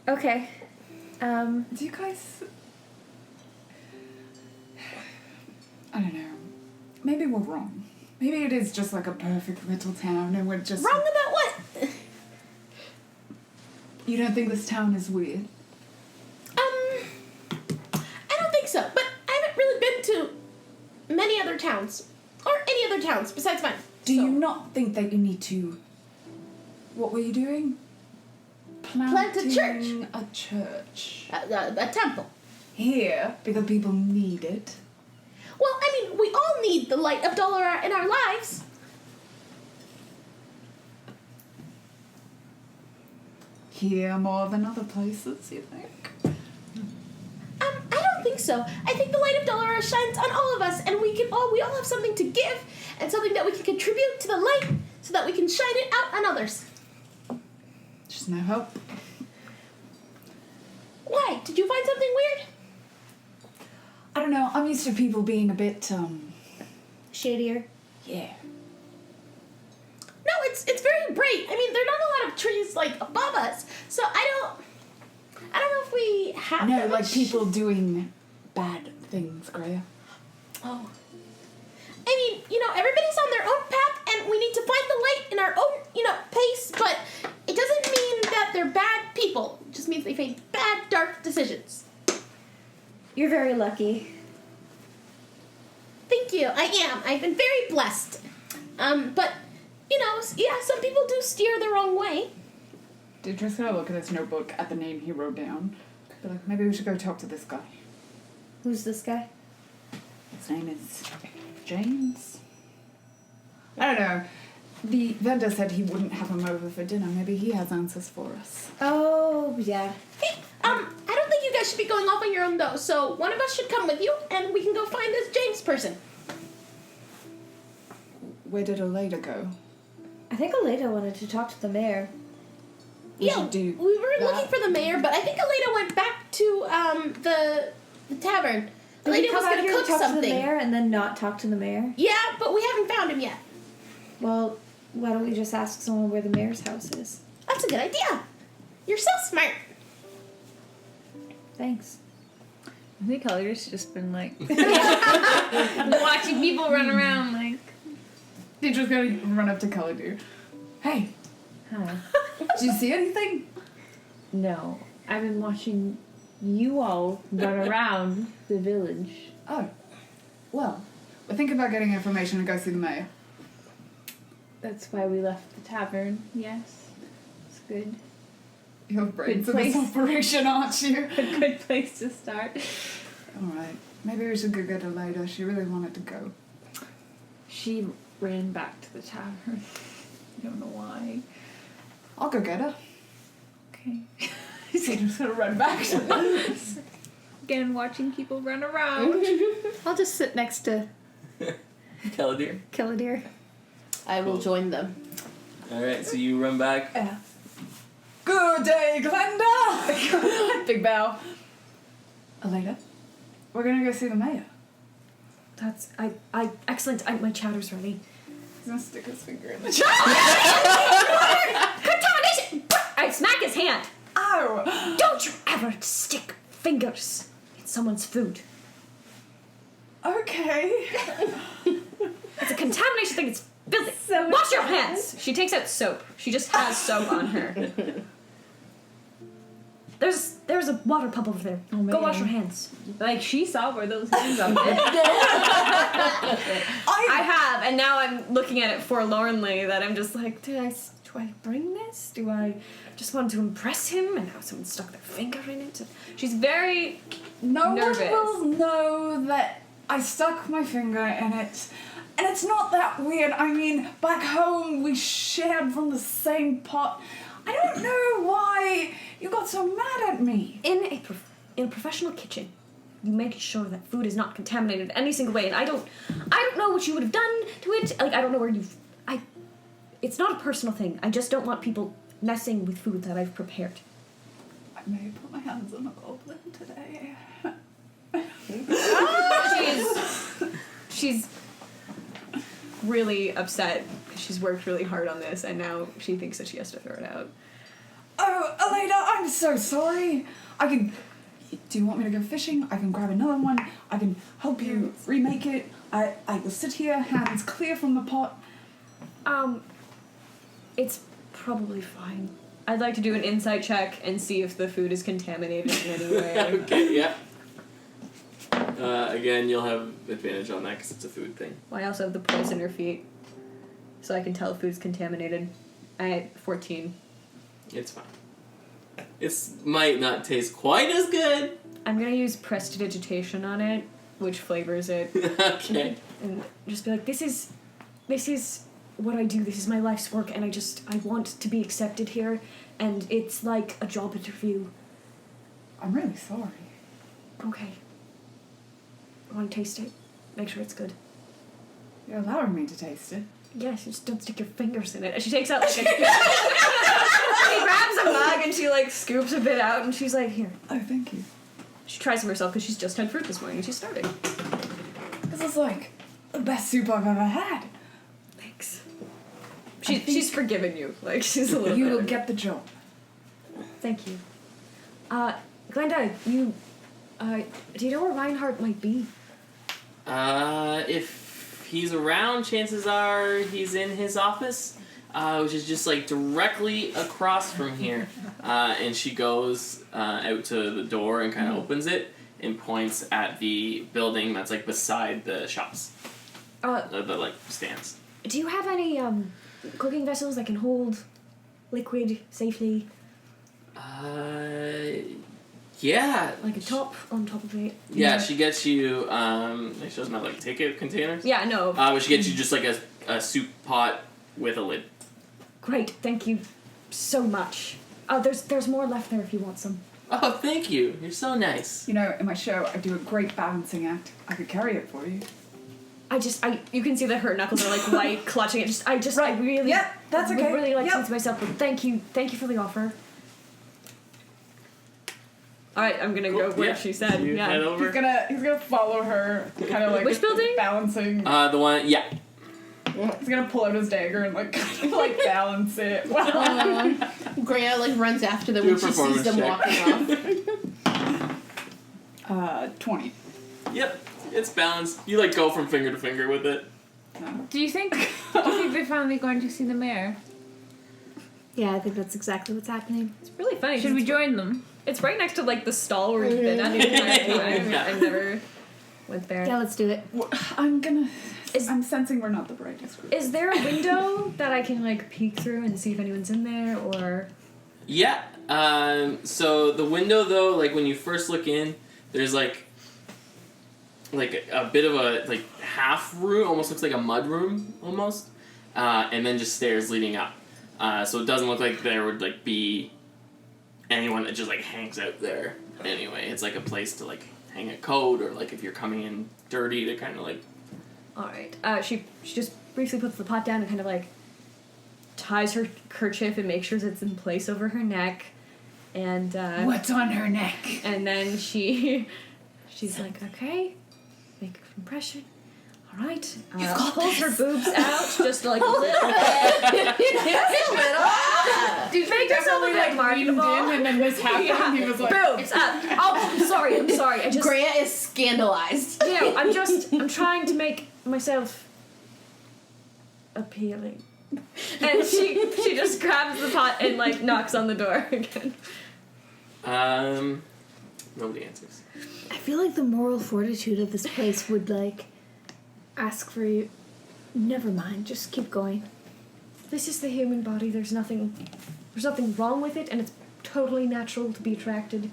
Okay. Do you guys... I don't know. Maybe we're wrong. Maybe it is just like a perfect little town, and we're just... Wrong about what? You don't think this town is weird? I don't think so. But I haven't really been to many other towns, or any other towns besides mine. Do you not think that you need to... What were you doing? Plant a church. A church. A temple. Here, because people need it. Well, I mean, we all need the light of Dollar in our lives. Here more than other places, you think? I don't think so. I think the light of Dollar shines on all of us, and we all have something to give, and something that we can contribute to the light, so that we can shine it out on others. Just no hope. Why? Did you find something weird? I don't know, I'm used to people being a bit, Shadier. yeah. No, it's very bright. I mean, there are not a lot of trees like above us, so I don't know if we have. No, that like much- people doing bad things, Greya. Oh. I mean, everybody's on their own path, and we need to find the light in our own, pace, but it doesn't mean that they're bad people. It just means they made bad, dark decisions. You're very lucky. Thank you. I am. I've been very blessed. But, some people do steer the wrong way. Deirdre's gonna look at his notebook at the name he wrote down. Be like, maybe we should go talk to this guy. Who's this guy? His name is James. I don't know. The vendor said he wouldn't have him over for dinner. Maybe he has answers for us. Oh, yeah. Hey, I don't think you guys should be going off on your own, though, so one of us should come with you, and we can go find this James person. Where did Aleda go? I think Aleda wanted to talk to the mayor. We should do we were that. looking for the mayor, but I think Aleda went back to, the tavern. Did Aleda we was come out gonna here cook to talk to the something. mayor and then not talk to the mayor? Yeah, but we haven't found him yet. Well, why don't we just ask someone where the mayor's house is? That's a good idea. You're so smart. Thanks. I think Elliott's just been like watching people run around like. Deirdre's gonna run up to Caladir. Hey, Huh. did you see anything? No, I've been watching you all run around the village. Oh, well, we're thinking about getting information and go see the mayor. That's why we left the tavern. Yes, it's good. You're brains in Good this place. operation, aren't you? A good place to start. Alright, maybe we should go get her later. She really wanted to go. She ran back to the tavern. I don't know why. I'll go get her. Okay. Deirdre's gonna run back to them. Again, watching people run around. I'll just sit next to Caladir. Killadeer. I will join them. Alright, so you run back. Yeah. Good day, Glenda! Big bow. Aleda, we're gonna go see the mayor. That's excellent. My chowder's ready. He's gonna stick his finger in the Contamination! I smack his hand. Ow! Don't you ever stick fingers in someone's food. Okay. It's a contamination thing. It's filthy. Wash your hands. She takes out soap. She just has soap on her. There's a water pump over there. Oh, Go wash man. your hands. Like, she saw where those hands are. I have, and now I'm looking at it forlornly. That I'm just like, do I bring this? Do I just want to impress him? And now someone stuck their finger in it. She's very No nervous. one will know that I stuck my finger in it. And it's not that weird. I mean, back home we shared from the same pot. I don't know why you got so mad at me. in a professional kitchen. You make sure that food is not contaminated any single way. And I don't know what you would have done to it. Like, I don't know where it's not a personal thing. I just don't want people messing with food that I've prepared. I may have put my hands on a goblin today. She's really upset because she's worked really hard on this, and now she thinks that she has to throw it out. Oh, Aleda, I'm so sorry. Do you want me to go fishing? I can grab another one. I can help you remake it. I will sit here, hands clear from the pot. It's probably fine. I'd like to do an insight check and see if the food is contaminated in any way. Okay, yeah. Again, you'll have advantage on that because it's a food thing. Well, I also have the poisoner feat. so I can tell if food's contaminated. I had 14. It's fine. It might not taste quite as good. I'm gonna use prestidigitation on it, which flavors it, Okay. And just be like, this is what I do. This is my life's work, and I want to be accepted here, and it's like a job interview. I'm really sorry. Okay. I want to taste it. Make sure it's good. You're allowing me to taste it. Yes, just don't stick your fingers in it. And she takes out like a... she grabs a mug and she like scoops a bit out and she's like, here. Oh, thank you. she tries them herself because she's just had fruit this morning and she's starving. This is like the best soup I've ever had. Thanks. She's forgiven you. Like, she's a little You better. will get the job. Thank you. Glenda, do you know where Reinhardt might be? If he's around, chances are he's in his office, which is just like directly across from here. And she goes out to the door and kind of opens it and points at the building that's like beside the shops, the like stands. Do you have any cooking vessels that can hold liquid safely? Yeah. Like a top on top of it? Yeah, she gets you. She doesn't have like ticket containers. Yeah, no. But she gets you just like a soup pot with a lid. Great, thank you so much. There's more left there if you want some. Oh, thank you. You're so nice. You know, in my show, I do a great balancing act. I could carry it for you. You can see that her knuckles are like white, clutching it. I really, Yep, that's would okay. really like Yep. to eat myself, but thank you for the offer. Alright, I'm gonna go where Yeah. she said. You Yeah. head over. He's gonna follow her, kind of like Which building? balancing. The one, yeah. He's gonna pull out his dagger and like kind of like balance it. Wow. Greya like runs after them Do a when she sees performance them check. walking off. 20. Yep, it's balanced. You like go from finger to finger with it. Do you think they're finally going to see the mayor? Yeah, I think that's exactly what's happening. It's really funny. Should we join them? It's right next to like the stall where we've been at the entire time. Yeah. I never went there. Yeah, let's do it. I'm sensing we're not the brightest group. Is there a window that I can like peek through and see if anyone's in there, or? Yeah. So the window though, like when you first look in, there's like a bit of a like half room, almost looks like a mud room almost, and then just stairs leading up. So it doesn't look like there would like be anyone that just like hangs out there. Anyway, it's like a place to like hang a coat or like if you're coming in dirty to kind of like. All right. She just briefly puts the pot down and kind of like ties her kerchief and makes sure it's in place over her neck, and What's on her neck? and then she's like, okay, make a compression. All right. Pulls her boobs out just like a little bit. Make herself look like marketable. and then this happened. Yeah. He was like, Boobs. Oh, I'm sorry. I just. Greya is scandalized. You know, I'm trying to make myself appealing. And she just grabs the pot and like knocks on the door again. Nobody answers. I feel like the moral fortitude of this place would like ask for you. Never mind, just keep going. This is the human body. There's nothing wrong with it, and it's totally natural to be attracted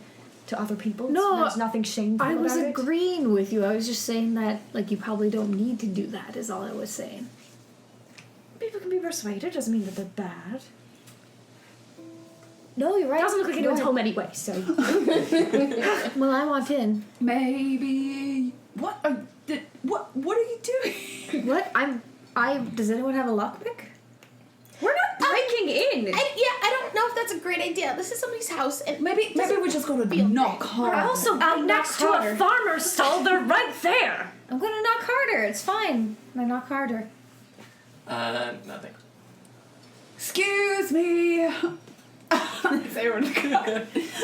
to other people. No, There's nothing shameful I was about it. agreeing with you. I was just saying that like you probably don't need to do that is all I was saying. People can be persuaded. Doesn't mean that they're bad. No, you're right. It doesn't look like Go anyone's ahead. home anyway. So Well, I want in. maybe. What are you doing? What? Does anyone have a lockpick? we're not breaking in. I don't know if that's a great idea. This is somebody's house, and Maybe we just go to feel knock great. hard. We're also next to a farmer's stall. They're right there. I'm gonna knock harder. It's fine. I knock harder. Nothing. Excuse me. Say we're not Is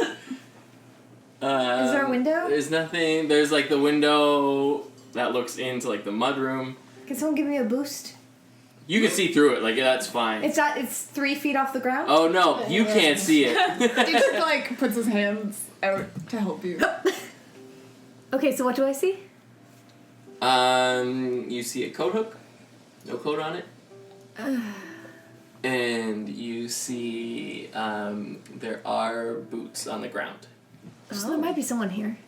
there a window? There's nothing. There's like the window that looks into like the mud room. Can someone give me a boost? You can see through it. Like that's fine. It's 3 feet off the ground. Oh no, you can't see it. He just like puts his hands out to help you. Okay, so what do I see? You see a coat hook. No coat on it. And you see there are boots on the ground. So there might be someone here.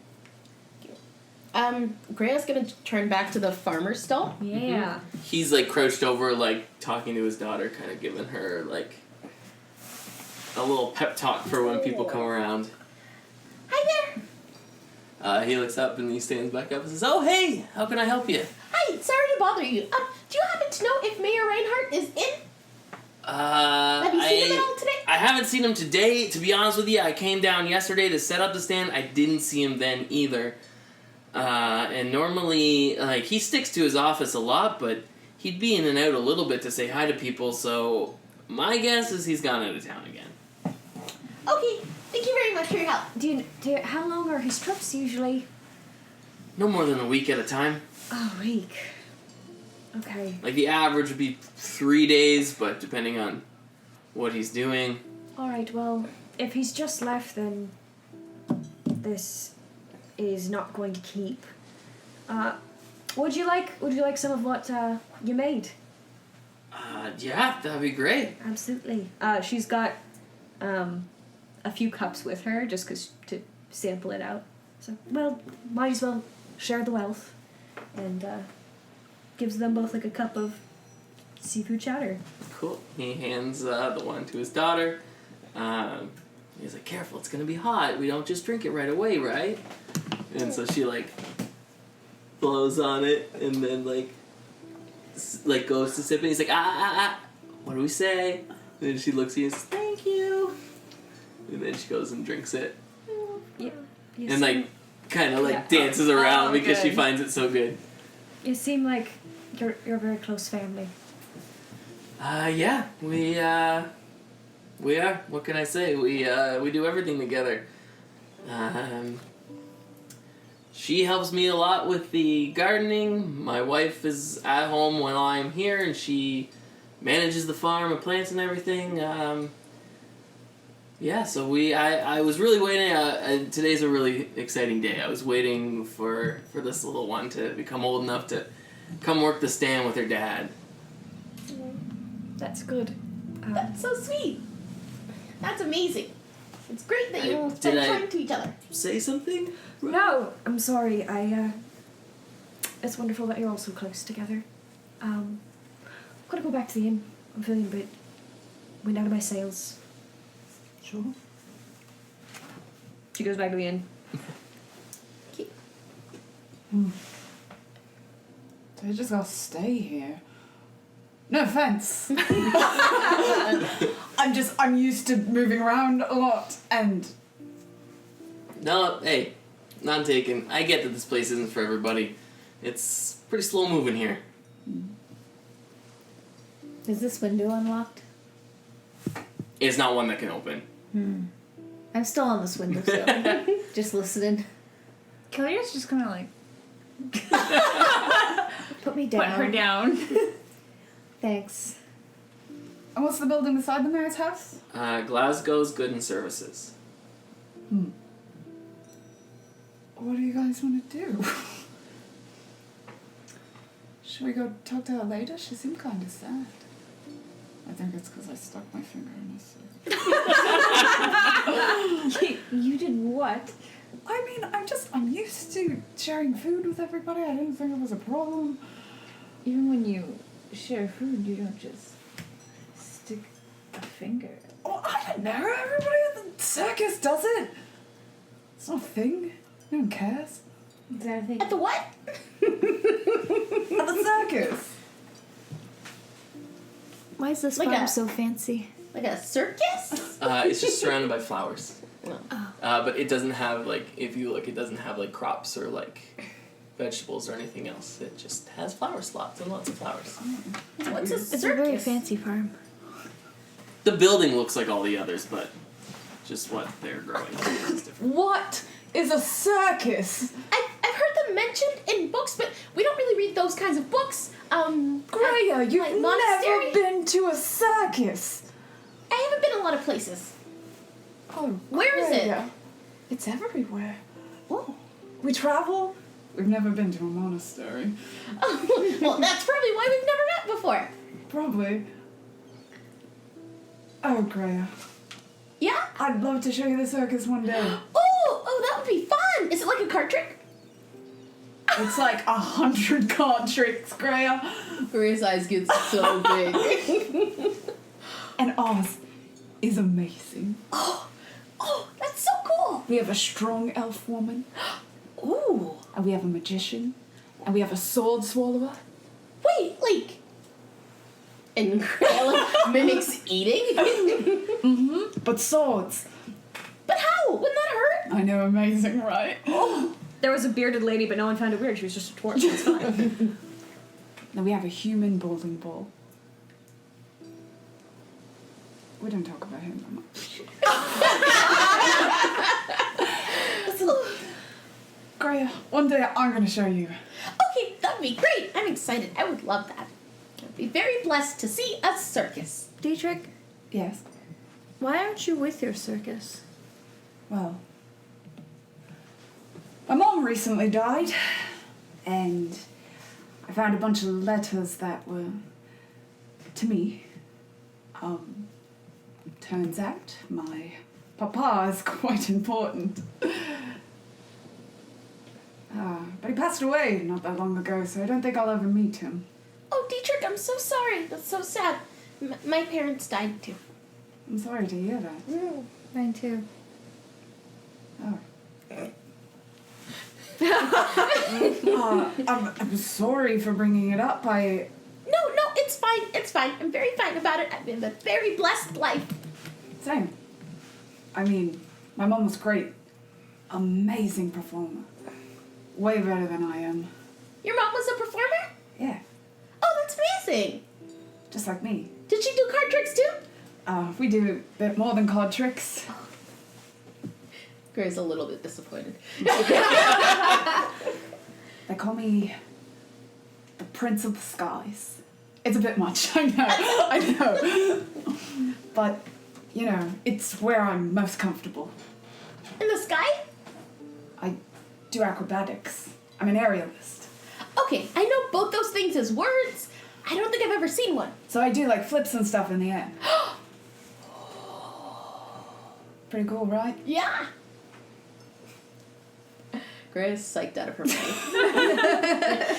Grea's gonna turn back to the farmer's stall. Yeah. He's like crouched over, like talking to his daughter, kind of giving her like a little pep talk for when people come around. Hi there. He looks up and he stands back up and says, "Oh, hey, how can I help you?" Hi, sorry to bother you. Do you happen to know if Mayor Reinhardt is in? Have you seen him at all today? I haven't seen him today. To be honest with you, I came down yesterday to set up the stand. I didn't see him then either. And normally, like, he sticks to his office a lot, but he'd be in and out a little bit to say hi to people, so my guess is he's gone out of town again. Okay, thank you very much for your help. How long are his trips usually? No more than a week at a time. A week. Okay. Like, the average would be 3 days, but depending on what he's doing. Alright, well, if he's just left, then this is not going to keep. Would you like some of what you made? Yeah, that'd be great. Absolutely. She's got a few cups with her just to sample it out. So, well, might as well share the wealth. And gives them both like a cup of seafood chowder. Cool. He hands the one to his daughter. He's like, "Careful, it's gonna be hot. We don't just drink it right away, right?" And so she like blows on it and then like goes to sip it. He's like, what do we say? And then she looks at you and says, "Thank you." And then she goes and drinks it. Yeah. And like kind of like dances around because she good. finds it so good. You seem like you're a very close family. Yeah, we are. What can I say? We do everything together. She helps me a lot with the gardening. My wife is at home when I'm here, and she manages the farm and plants and everything. Yeah, so I was really waiting. Today's a really exciting day. I was waiting for this little one to become old enough to come work the stand with her dad. That's good. That's so sweet. That's amazing. It's great that you Did spend I- time to each other. Say something? No, I'm sorry. It's wonderful that you're all so close together. I'm gonna go back to the inn. I'm feeling a bit wind out of my sails. Sure. She goes back to the inn. So I just gotta stay here. No offense. I'm used to moving around a lot, and No, hey, none taken. I get that this place isn't for everybody. It's pretty slow moving here. Is this window unlocked? It's not one that can open. I'm still on this windowsill, just listening. Killia's just gonna like Put me down. put her down. Thanks. and what's the building beside the mayor's house? Glasgow's Good and Services. What do you guys want to do? Should we go talk to her later? She seemed kind of sad. I think it's because I stuck my finger in her circle. You did what? I mean, I'm used to sharing food with everybody. I didn't think it was a problem. Even when you share food, you don't just stick a finger. Oh, I don't know. Everybody at the circus does it. It's not a thing. No one cares. Is that a thing? At the what? At the circus. Why is this Like farm a- so fancy? Like a circus? It's just surrounded by flowers. But it doesn't have, like, if you look, it doesn't have, like, crops or, like, vegetables or anything else. It just has flower lots and lots of flowers. What's a It's a circus? very fancy farm. The building looks like all the others, but just what they're growing is different. What is a circus? I've heard them mentioned in books, but we don't really read those kinds of books. Greya, you've like monastery? never been to a circus. I haven't been a lot of places. Oh, Where is it? Greya. It's everywhere. Oh, we travel. We've never been to a monastery. Well, that's probably why we've never met before. Probably. Oh, Greya. Yeah? I'd love to show you the circus one day. Oh, that would be fun. Is it like a card trick? It's like 100 card tricks, Greya. Grace's eyes get so big. And ours is amazing. Oh, that's so cool. We have a strong elf woman, Ooh. and we have a magician, and we have a sword swallower. Wait, like... And Grace mimics eating? But swords. But how? Wouldn't that hurt? I know, amazing, right? There was a bearded lady, but no one found it weird. She was just a dwarf. It's fine. Then we have a human bowling ball. We don't talk about him that much. Listen, Greya, one day I'm gonna show you. Okay, that'd be great. I'm excited. I would love that. I'd be very blessed to see a circus. Dietrich, Yes. why aren't you with your circus? Well, my mom recently died, and I found a bunch of letters that were to me. Turns out my papa is quite important. But he passed away not that long ago, so I don't think I'll ever meet him. Oh, Dietrich, I'm so sorry. That's so sad. My parents died too. I'm sorry to hear that. Mine too. Oh. I'm sorry for bringing it up. No, it's fine. It's fine. I'm very fine about it. I've been a very blessed life. Same. I mean, my mom was great. Amazing performer. Way better than I am. Your mom was a performer? Yeah, Oh, that's amazing. just like me. Did she do card tricks too? We do a bit more than card tricks. Gray's a little bit disappointed. They call me the Prince of the Skies. It's a bit much, I know. But, you know, it's where I'm most comfortable. In the sky? I do acrobatics. I'm an aerialist. Okay, I know both those things as words. I don't think I've ever seen one. So I do like flips and stuff in the air. Pretty cool, right? Yeah. Gray's psyched out of her mind.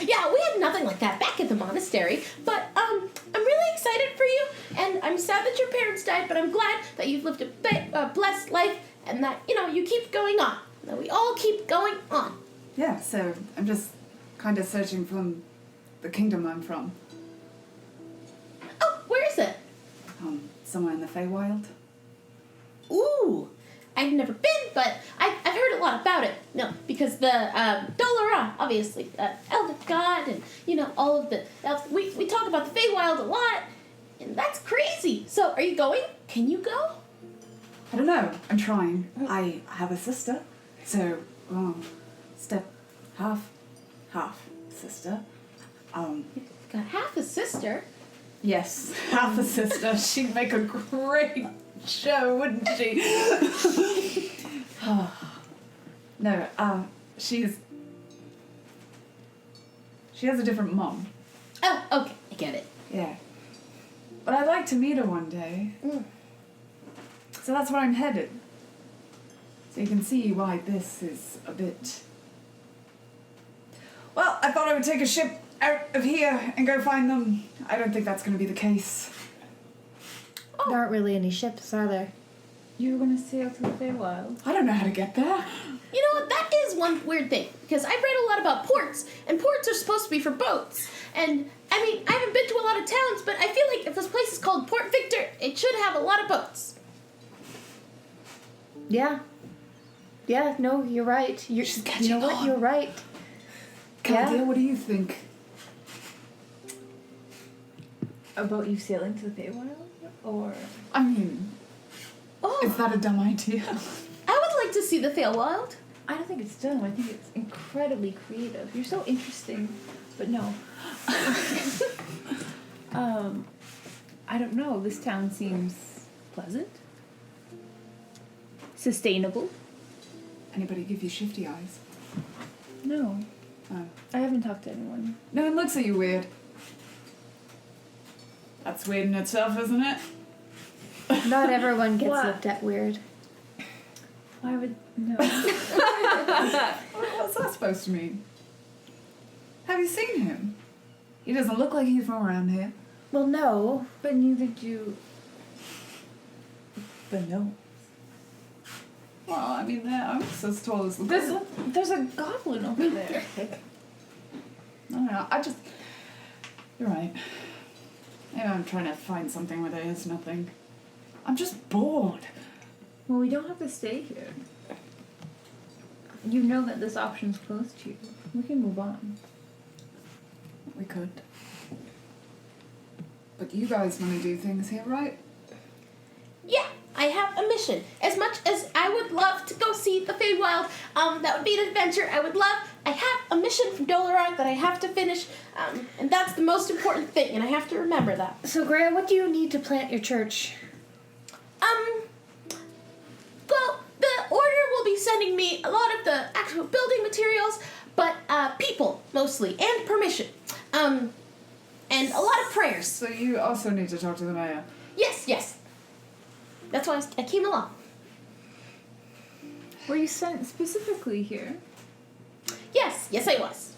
Yeah, we had nothing like that back at the monastery, but I'm really excited for you, and I'm sad that your parents died, but I'm glad that you've lived a blessed life, and that, you know, you keep going on, that we all keep going on. Yeah, so I'm just kind of searching from the kingdom I'm from. Oh, where is it? Somewhere in the Feywild. Ooh, I've never been, but I've heard a lot about it. No, because the Dolaran, obviously, elder god, and you know all of the elves. We talk about the Feywild a lot, and that's crazy. So, are you going? Can you go? I don't know. I'm trying. I have a sister, so half sister. Got half a sister. Yes, half a sister. She'd make a great show, wouldn't she? No, she has a different mom. Oh, okay, I get it. Yeah. But I'd like to meet her one day. So that's where I'm headed. So you can see why this is a bit... Well, I thought I would take a ship out of here and go find them. I don't think that's going to be the case. There aren't really any ships, are there? You were gonna sail to the Feywild. I don't know how to get there. You know what? That is one weird thing, because I've read a lot about ports, and ports are supposed to be for boats. And, I mean, I haven't been to a lot of towns, but I feel like if this place is called Port Victor, it should have a lot of boats. Yeah. Yeah, no, you're right. She's You catching know what? on. You're right. Caldia, Yeah. what do you think? About you sailing to the Feywild? Or... I mean, Oh, is that a dumb idea? I would like to see the Feywild. I don't think it's dumb. I think it's incredibly creative. You're so interesting, but no. I don't know. This town seems pleasant, sustainable. Anybody give you shifty eyes? No, Oh. I haven't talked to anyone. No one looks at you weird. That's weird in itself, isn't it? Not everyone gets What? looked at weird. Why would no? What's that supposed to mean? Have you seen him? He doesn't look like he's from around here. Well, no. But neither do. But no. Well, I mean, they're almost as tall as the There's a goblin over there. I don't know. You're right. Maybe I'm trying to find something where there is nothing. I'm just bored. Well, we don't have to stay here. You know that this option's close to you. We can move on. We could. But you guys want to do things here, right? Yeah, I have a mission. As much as I would love to go see the Feywild, that would be an adventure I would love. I have a mission from Doloran that I have to finish, and that's the most important thing, and I have to remember that. So, Graham, what do you need to plant your church? Well, the Order will be sending me a lot of the actual building materials, but, people, mostly, and permission. And a lot of prayers. So you also need to talk to the mayor. Yes. That's why I came along. Were you sent specifically here? Yes, I was.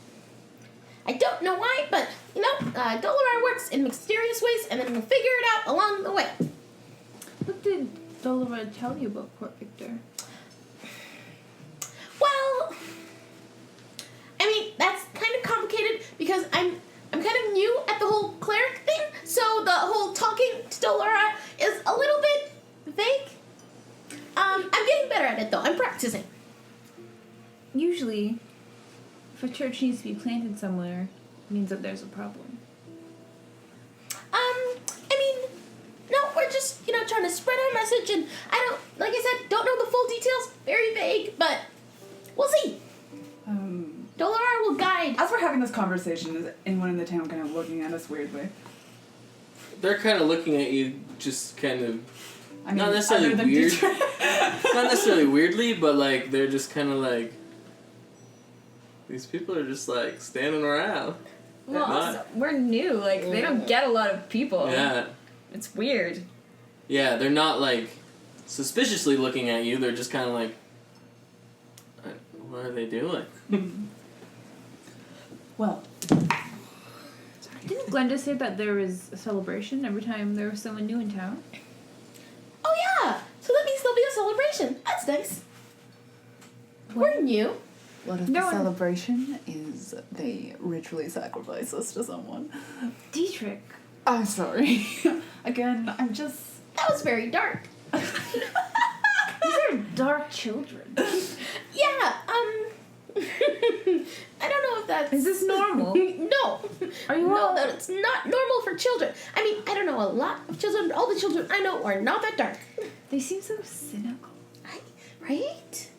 I don't know why, but, Doloran works in mysterious ways, and then we'll figure it out along the way. What did Dolora tell you about Port Victor? Well, I mean, that's kind of complicated because I'm kind of new at the whole cleric thing, so the whole talking to Dolora is a little bit vague. I'm getting better at it though. I'm practicing. Usually, if a church needs to be planted somewhere, it means that there's a problem. I mean, no, we're just, trying to spread our message, and like I said, don't know the full details. Very vague, but we'll see. Dolora will guide. As we're having this conversation, is anyone in the town kind of looking at us weirdly? They're kind of looking at you, just kind of I mean, not necessarily other than weird. Detroit. not necessarily weirdly, but like they're just kind of like these people are just like standing around. Well, Not- also, we're new. Like, they don't get a lot of people. Yeah, It's weird. yeah. They're not like suspiciously looking at you. They're just kind of like, what are they doing? Well, Didn't Glenda say that there was a celebration every time there was someone new in town? Oh yeah, so that means there'll be a celebration. That's nice. We're new. what if No the one- celebration is they ritually sacrifice us to someone? Dietrich. I'm sorry. Again, I'm just... That was very dark. These are dark children. Yeah, I don't know if that's... Is this normal? No. Are you No, all... that's not normal for children. I mean, I don't know a lot of children, but all the children I know are not that dark. They seem so cynical. Right?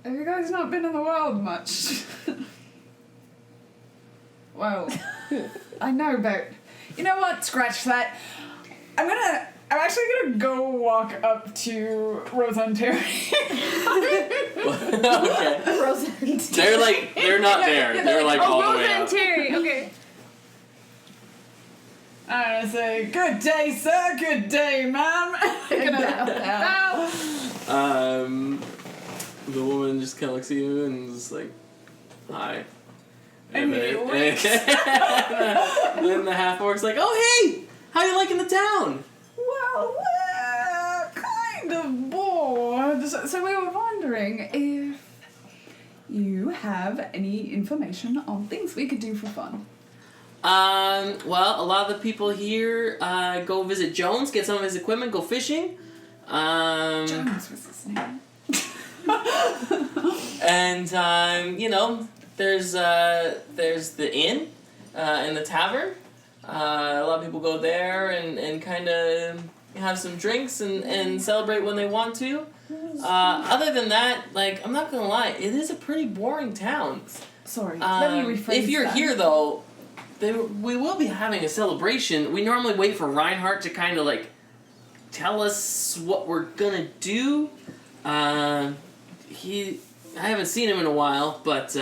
Have you guys not been in the world much? Well, I know, but... You know what? Scratch that. I'm actually gonna go walk up to Roseanne Terry. Okay. Rosalind. They're not there. They're like all the way Rosa and up. Terry. Okay. I'm gonna say, good day, sir, good day, ma'am. The woman just kind of looks at you and is like, hi. And he then, winks. then the half-orc's like, oh, hey! How you liking the town? Well, we're kind of bored. So we were wondering if you have any information on things we could do for fun. Well, a lot of the people here go visit Jones, get some of his equipment, go fishing. Jones was his name. And there's the inn and the tavern. A lot of people go there and kind of have some drinks and celebrate when they want to. Other than that, I'm not gonna lie, it is a pretty boring town. Sorry, let me rephrase If you're that. here though, we will be having a celebration. We normally wait for Reinhardt to kind of tell us what we're gonna do. I haven't seen him in a while, but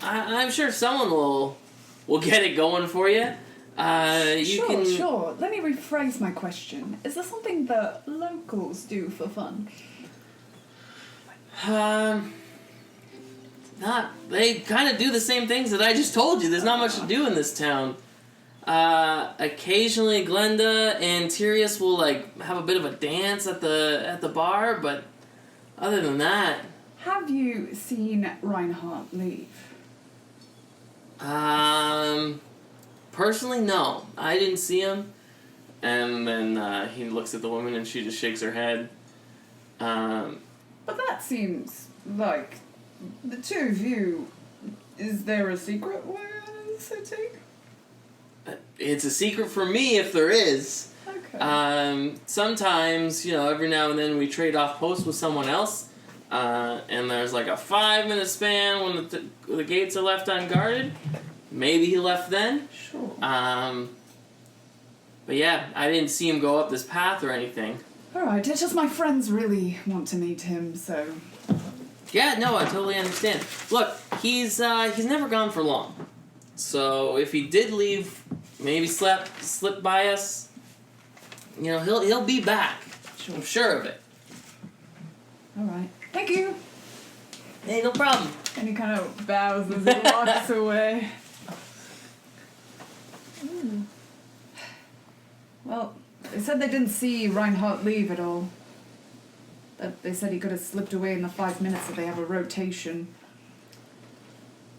I'm sure someone will get it going for you. Sure. Let me rephrase my question. Is there something that locals do for fun? They kind of do the same things that I just told you. There's not much to do in this town. Occasionally Glenda and Tyrius will, like, have a bit of a dance at the bar, but other than that... Have you seen Reinhardt leave? Personally, no. I didn't see him. And then, he looks at the woman and she just shakes her head. But that seems like the two of you... Is there a secret way out of the city? It's a secret for me if there is. Okay. Sometimes, every now and then we trade off posts with someone else. And there's like a 5-minute span when the gates are left unguarded. Maybe he left then. Sure. But yeah, I didn't see him go up this path or anything. Alright, it's just my friends really want to meet him, so... Yeah, no, I totally understand. Look, he's never gone for long. So if he did leave, maybe slip by us, he'll be back. Sure. I'm sure of it. Alright. Thank you! Hey, no problem. And he kind of bows as he walks away. Well, they said they didn't see Reinhardt leave at all. That they said he could have slipped away in the 5 minutes that they have a rotation.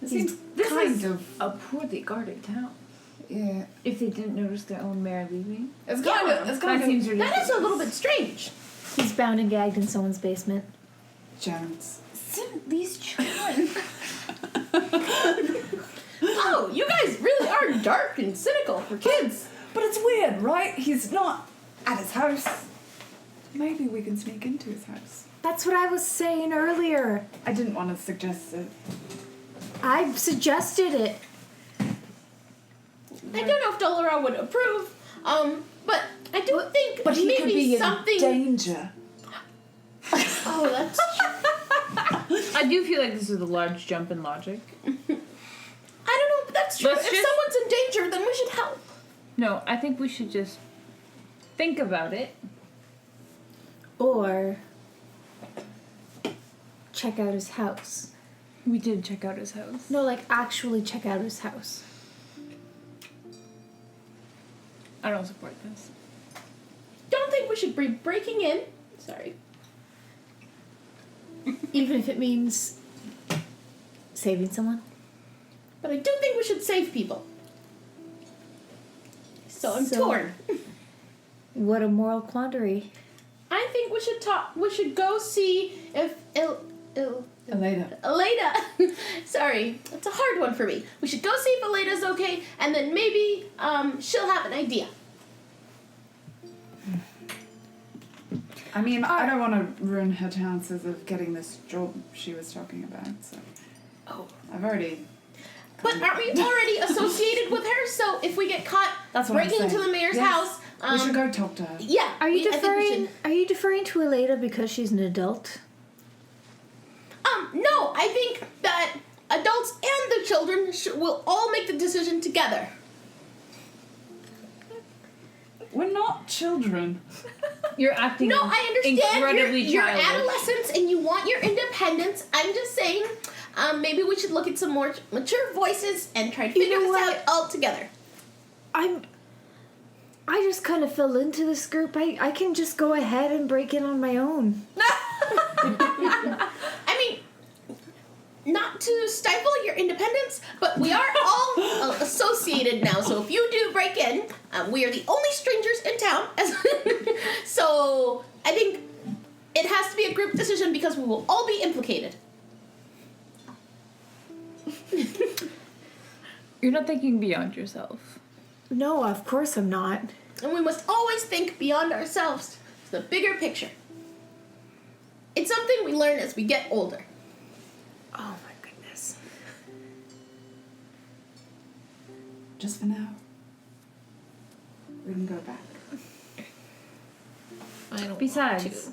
It seems This kind is of... a poorly guarded town. Yeah. If they didn't notice their own mayor leaving. It's kind of... That seems ridiculous. That is a little bit strange. He's bound and gagged in someone's basement. Jones. These children. Oh, you guys really are dark and cynical for kids. But it's weird, right? He's not at his house. Maybe we can sneak into his house. That's what I was saying earlier. I didn't want to suggest it. I suggested it. I don't know if Dolora would approve, but I do think But he maybe could be something... in danger. Oh, that's true. I do feel like this is a large jump in logic. I don't know, but that's true. Let's If just- someone's in danger, then we should help. No, I think we should just think about it. Or check out his house. We did check out his house. No, like actually check out his house. I don't support this. Don't think we should be breaking in. Sorry. Even if it means saving someone. But I do think we should save people. So I'm torn. What a moral quandary. I think we should talk. We should go see if Elena. Elena. Sorry, it's a hard one for me. We should go see if Elena's okay, and then maybe she'll have an idea. I mean, I don't want to ruin her chances of getting this job she was talking about, so... Oh. I've already... But aren't we already associated with her? So if we get caught That's what I'm breaking into saying. the mayor's Yes. house, we should go talk to her. Yeah. Are you I think we deferring? should. Are you deferring to Elena because she's an adult? No, I think that adults and the children will all make the decision together. We're not children. You're acting No, I understand. incredibly You're childish. adolescents and you want your independence. I'm just saying, maybe we should look at some more mature voices and try to figure know this what? out all together. I just kind of fell into this group. I can just go ahead and break in on my own. I mean, not to stifle your independence, but we are all associated now. So if you do break in, we are the only strangers in town. So I think it has to be a group decision because we will all be implicated. You're not thinking beyond yourself. No, of course I'm not. And we must always think beyond ourselves to the bigger picture. It's something we learn as we get older. Oh my goodness. Just for now. We can go back. I don't Besides,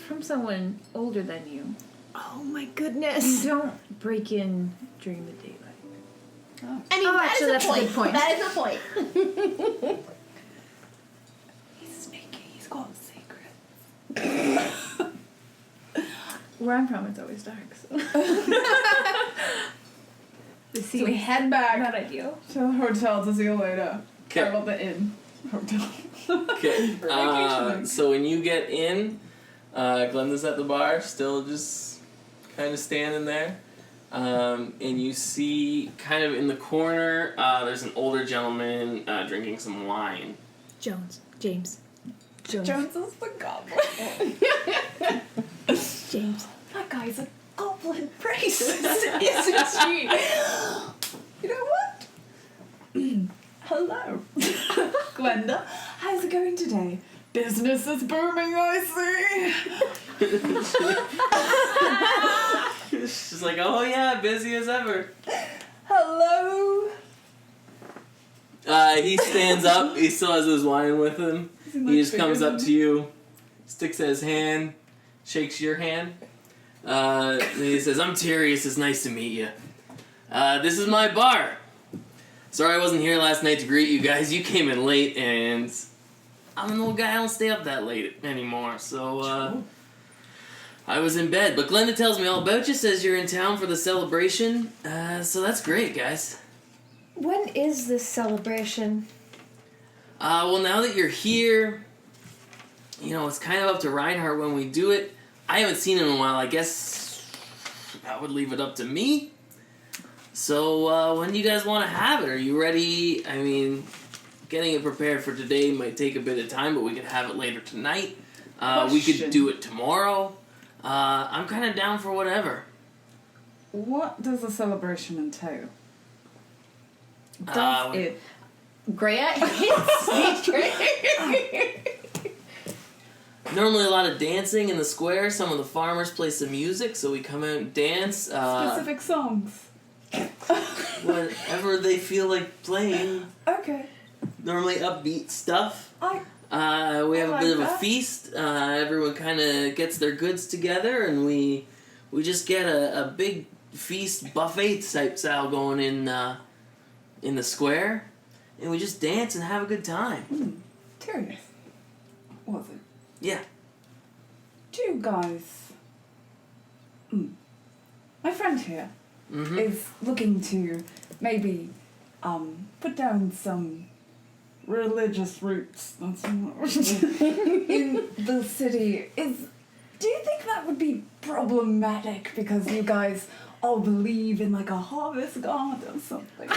from someone older than you, Oh my you goodness. don't break in during the daylight. I mean, Oh, that actually, is that's a a point. good point. That is a point. He's sneaky. He's got secrets. Where I'm from, it's always dark. So. The sea So we head back not ideal. to the hotel to see you later. Okay. Or, well, the inn. Hotel. Okay. For vacationing. So when you get in, Glenda's at the bar, still just kind of standing there. And you see, kind of in the corner, there's an older gentleman drinking some wine. James. Jones Jones is the goblin. James. That guy's a goblin priest, isn't she? You know what? Hello. Glenda, how's it going today? Business is booming, I see. She's like, oh yeah, busy as ever. Hello. He stands up, he still has his wine with him. He just comes up to you, sticks out his hand, shakes your hand. And he says, I'm Tyrius, it's nice to meet you. This is my bar. Sorry I wasn't here last night to greet you guys. You came in late, and I'm an old guy, I don't stay up that late anymore, so, I was in bed. But Glenda tells me all about you, says you're in town for the celebration, so that's great, guys. When is this celebration? Well, now that you're here, you know, it's kind of up to Reinhardt when we do it. I haven't seen him in a while. I guess that would leave it up to me. So, when do you guys want to have it? Are you ready? I mean, getting it prepared for today might take a bit of time, but we could have it later tonight. We could Question. do it tomorrow. I'm kind of down for whatever. What does the celebration entail? Does Uh, it? Great. It's great. Normally a lot of dancing in the square. Some of the farmers play some music, so we come out and dance. Specific songs. Whatever they feel like playing. Okay. Normally upbeat stuff. I We have a like bit of a that. feast. Everyone kind of gets their goods together, and we just get a big feast buffet type style going in the square, and we just dance and have a good time. Tyrius. Was it? Yeah. Do you guys? My friend here Mm-hmm. is looking to maybe put down some religious roots that's in the city. Do you think that would be problematic because you guys all believe in like a harvest god or something?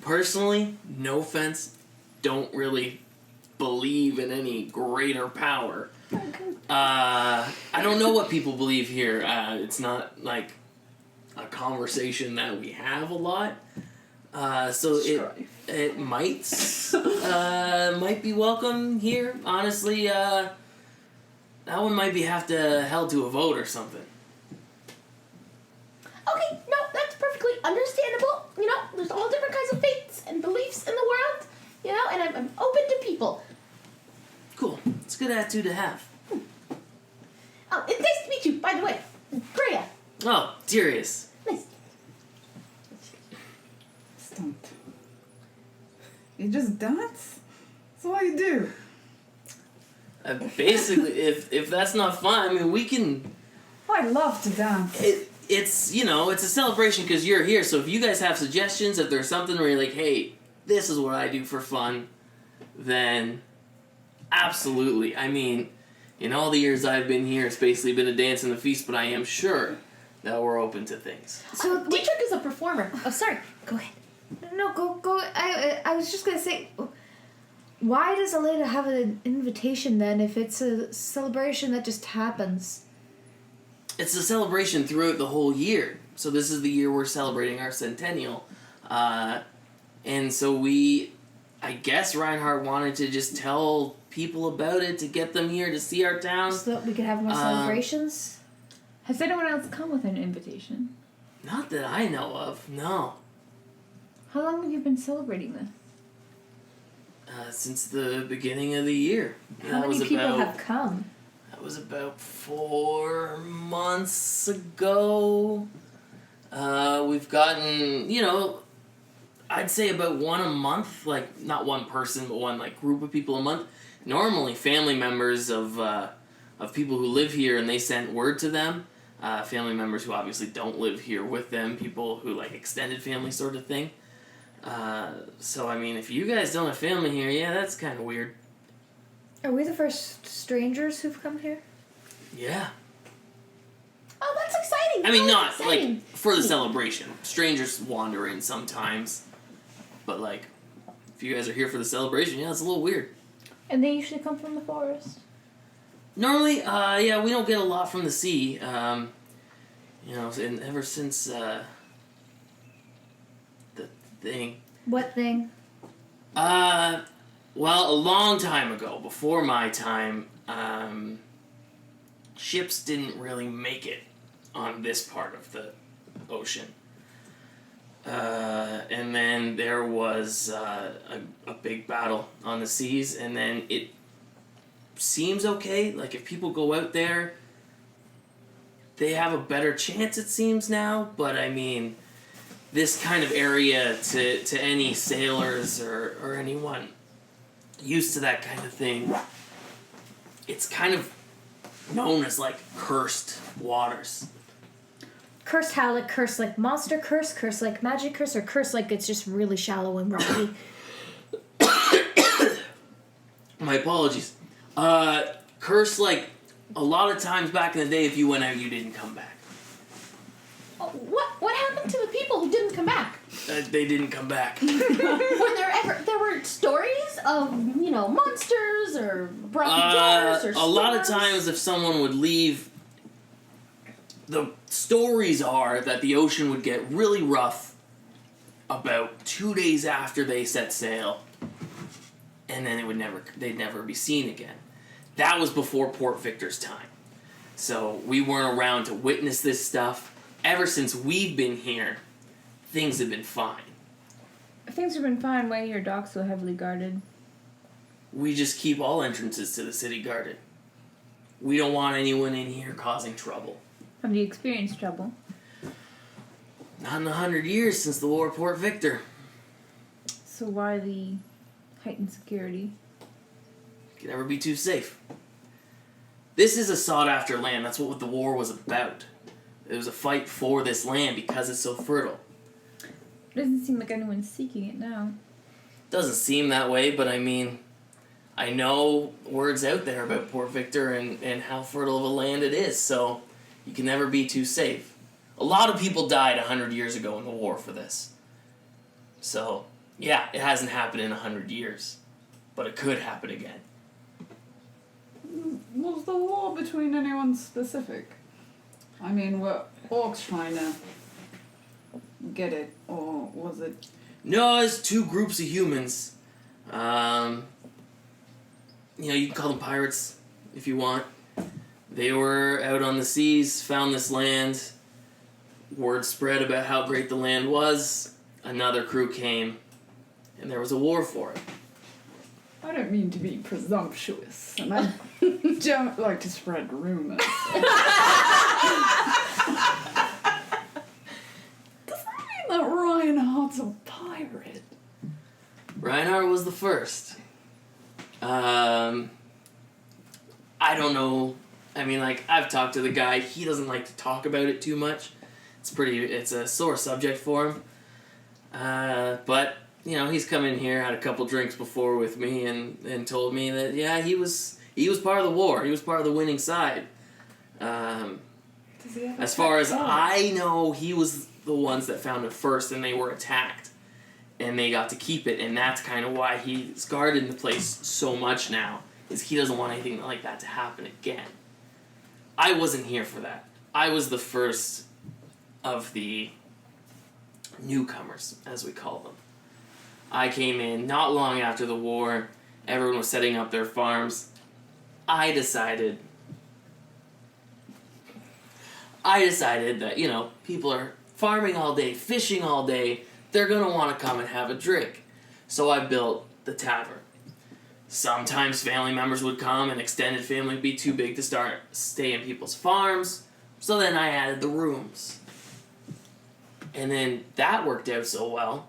Personally, no offense, don't really believe in any greater power. I don't know what people believe here. It's not like a conversation that we have a lot. So it might be welcome here. Honestly, that one might be held to a vote or something. Okay, no, that's perfectly understandable. You know, there's all different kinds of faiths and beliefs in the world. You know, and I'm open to people. Cool. It's a good attitude to have. Oh, it's nice to meet you, by the way. Freya. Oh, Tyrius. Nice. Stumped. You just dance? That's all you do. Basically, if that's not fun, I mean, we can. I love to dance. It's it's a celebration because you're here. So if you guys have suggestions, if there's something where you're like, hey, this is what I do for fun, then absolutely. I mean, in all the years I've been here, it's basically been a dance and a feast, but I am sure that we're open to things. So Dietrich is a performer. Oh, sorry. Go ahead. no, go. I was just gonna say, why does Elena have an invitation then if it's a celebration that just happens? It's a celebration throughout the whole year. So this is the year we're celebrating our centennial. And so I guess Reinhardt wanted to just tell people about it to get them here to see our town. So that we could have more celebrations? Has anyone else come with an invitation? Not that I know of, no. How long have you been celebrating this? Since the beginning of the year. How many people have come? That was about 4 months ago. We've gotten, I'd say about one a month, like not one person, but one like group of people a month. Normally, family members of people who live here, and they sent word to them. Family members who obviously don't live here with them, people who like extended family sort of thing. So I mean, if you guys don't have family here, yeah, that's kind of weird. Are we the first strangers who've come here? Yeah. Oh, that's exciting. I mean, not exciting. like for the celebration. Strangers wander in sometimes, but like, if you guys are here for the celebration, yeah, it's a little weird. And they usually come from the forest. Normally, yeah, we don't get a lot from the sea. And ever since the thing. What thing? Well, a long time ago, before my time, ships didn't really make it on this part of the ocean. And then there was a big battle on the seas, and then it seems okay. Like, if people go out there, they have a better chance, it seems now. But, I mean, this kind of area, to any sailors or anyone used to that kind of thing, it's kind of known as, like, cursed waters. Cursed how? Like curse like monster curse? Curse like magic curse? Or curse like it's just really shallow and rocky? My apologies. Curse, like, a lot of times back in the day, if you went out, you didn't come back. What happened to the people who didn't come back? They didn't come back. There were stories of, monsters or broken doors or a lot of storms? times, if someone would leave, the stories are that the ocean would get really rough about 2 days after they set sail, and then they'd never be seen again. That was before Port Victor's time. So we weren't around to witness this stuff. Ever since we've been here, things have been fine. Things have been fine. Why are your docks so heavily guarded? We just keep all entrances to the city guarded. We don't want anyone in here causing trouble. Have you experienced trouble? Not in 100 years since the War of Port Victor. So why the heightened security? Can never be too safe. This is a sought-after land. That's what the war was about. It was a fight for this land because it's so fertile. It doesn't seem like anyone's seeking it now. Doesn't seem that way, but I mean, I know words out there about Port Victor and how fertile of a land it is, so you can never be too safe. A lot of people died 100 years ago in the war for this. So, yeah, it hasn't happened in 100 years, but it could happen again. Was the war between anyone specific? I mean, were orcs trying to get it, or was it... No, it's two groups of humans. You can call them pirates if you want. They were out on the seas, found this land. Word spread about how great the land was. Another crew came, and there was a war for it. I don't mean to be presumptuous, and I don't like to spread rumors. Does that mean that Reinhardt's a pirate? Reinhardt was the first. I don't know. I mean, like, I've talked to the guy. He doesn't like to talk about it too much. It's a sore subject for him. But, he's come in here, had a couple drinks before with me, and told me that, yeah, he was part of the war. He was part of the winning side. As far as I know, he was the ones that found it first, and they were attacked. And they got to keep it, and that's kind of why he's guarded the place so much now, is he doesn't want anything like that to happen again. I wasn't here for that. I was the first of the newcomers, as we call them. I came in not long after the war. Everyone was setting up their farms. I decided that, people are farming all day, fishing all day. They're going to want to come and have a drink. So I built the tavern. Sometimes family members would come and extended family would be too big to stay in people's farms. So then I added the rooms. And then that worked out so well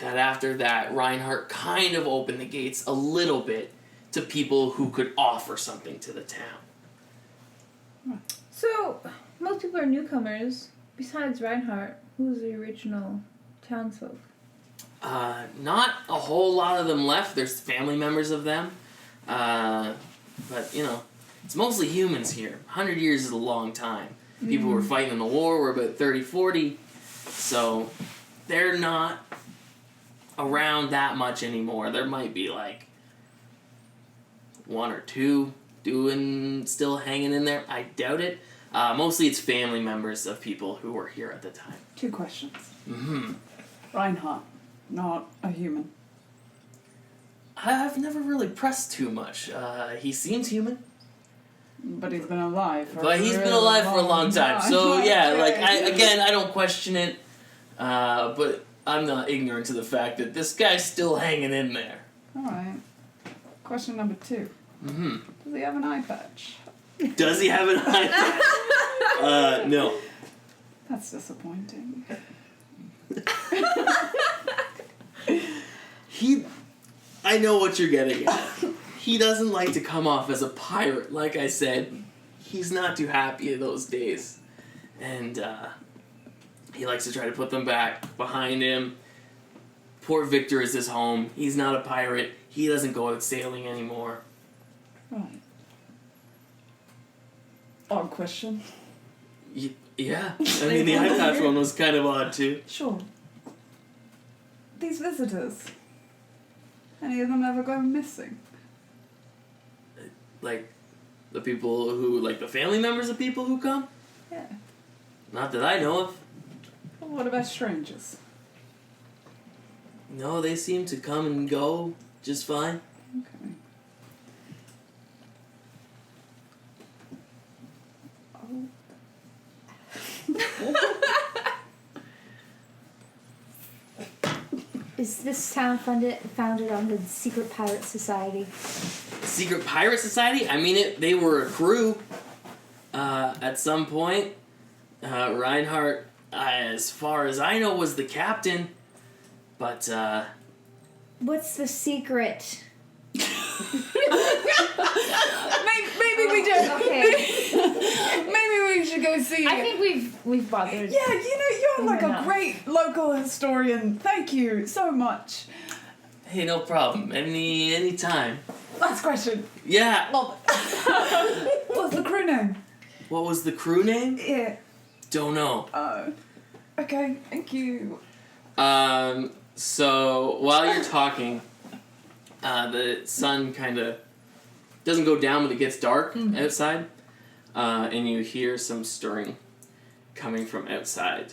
that after that, Reinhardt kind of opened the gates a little bit to people who could offer something to the town. So, most people are newcomers. Besides Reinhardt, who's the original townsfolk? Not a whole lot of them left. There's family members of them. But, it's mostly humans here. 100 years is a long time. People who were fighting in the war were about 30, 40. So, they're not around that much anymore. There might be, one or two still hanging in there. I doubt it. Mostly it's family members of people who were here at the time. 2 questions. Mm-hmm. Reinhardt, not a human. I've never really pressed too much. He seems human. But he's been alive for But he's been alive for a long time. So, yeah, I don't question it. But I'm not ignorant to the fact that this guy's still hanging in there. Alright. Question number 2. Mm-hmm. Does he have an eye patch? Does he have an eye patch? No. That's disappointing. I know what you're getting at. He doesn't like to come off as a pirate. Like I said, he's not too happy in those days. And, he likes to try to put them back behind him. Port Victor is his home. He's not a pirate. He doesn't go out sailing anymore. Right. Odd question. Yeah. I mean, the eye patch one was kind of odd, too. Sure. These visitors. Any of them ever go missing? Like, the people who, the family members of people who come? Yeah. Not that I know of. Well, what about strangers? No, they seem to come and go just fine. Okay. Is this town founded on the secret pirate society? Secret pirate society? I mean, they were a crew. At some point, Reinhardt, as far as I know, was the captain. But, What's the secret? Maybe we do. Okay. Maybe we should go see. I think we've bothered. Yeah, you're like a enough. great local historian. Thank you so much. hey, no problem. Any time. Last question. Yeah. Love it. What's the crew name? What was the crew name? Yeah. Don't know. Okay, thank you. So while you're talking, the sun kind of doesn't go down when it gets dark outside, and you hear some stirring coming from outside.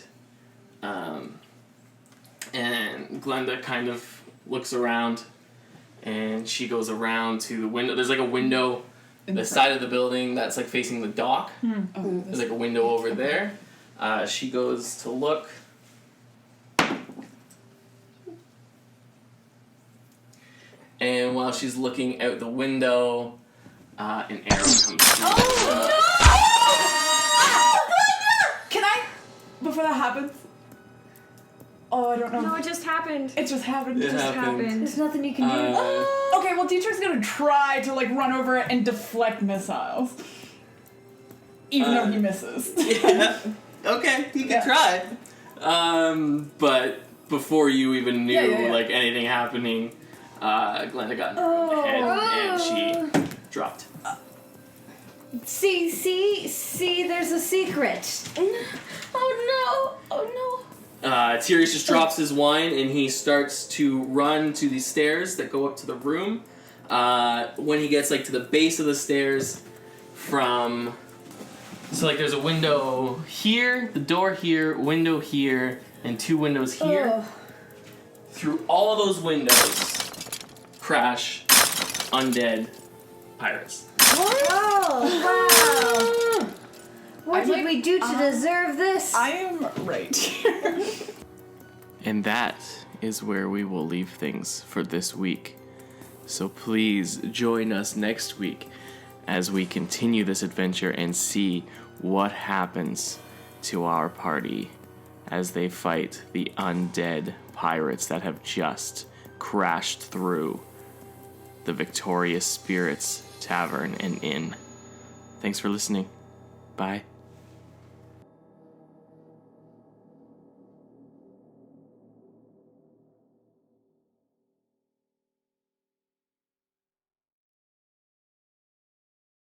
And Glenda kind of looks around, and she goes around to the window. There's a window, the side of the building that's facing the dock. Oh, There's a window over there. She goes to look. And while she's looking out the window, an arrow comes through. Can I? Before that happens. Oh, I don't know. No, it just happened. It just happened. It happened. There's nothing you can do. Okay, well, Dietrich's gonna try to run over it and deflect missiles, even though he misses. Yeah. Okay, he can try. But before you even knew anything happening, Glenda got in the head and she dropped. See, there's a secret. Oh no! Tyrese just drops his wine and he starts to run to the stairs that go up to the room. When he gets to the base of the stairs, there's a window here, the door here, window here, and 2 windows here. Through all of those windows, crash undead pirates. Oh, wow. What did we do to deserve this? I am right here. And that is where we will leave things for this week. So please join us next week as we continue this adventure and see what happens to our party as they fight the undead pirates that have just crashed through the Victorious Spirits Tavern and Inn. Thanks for listening. Bye.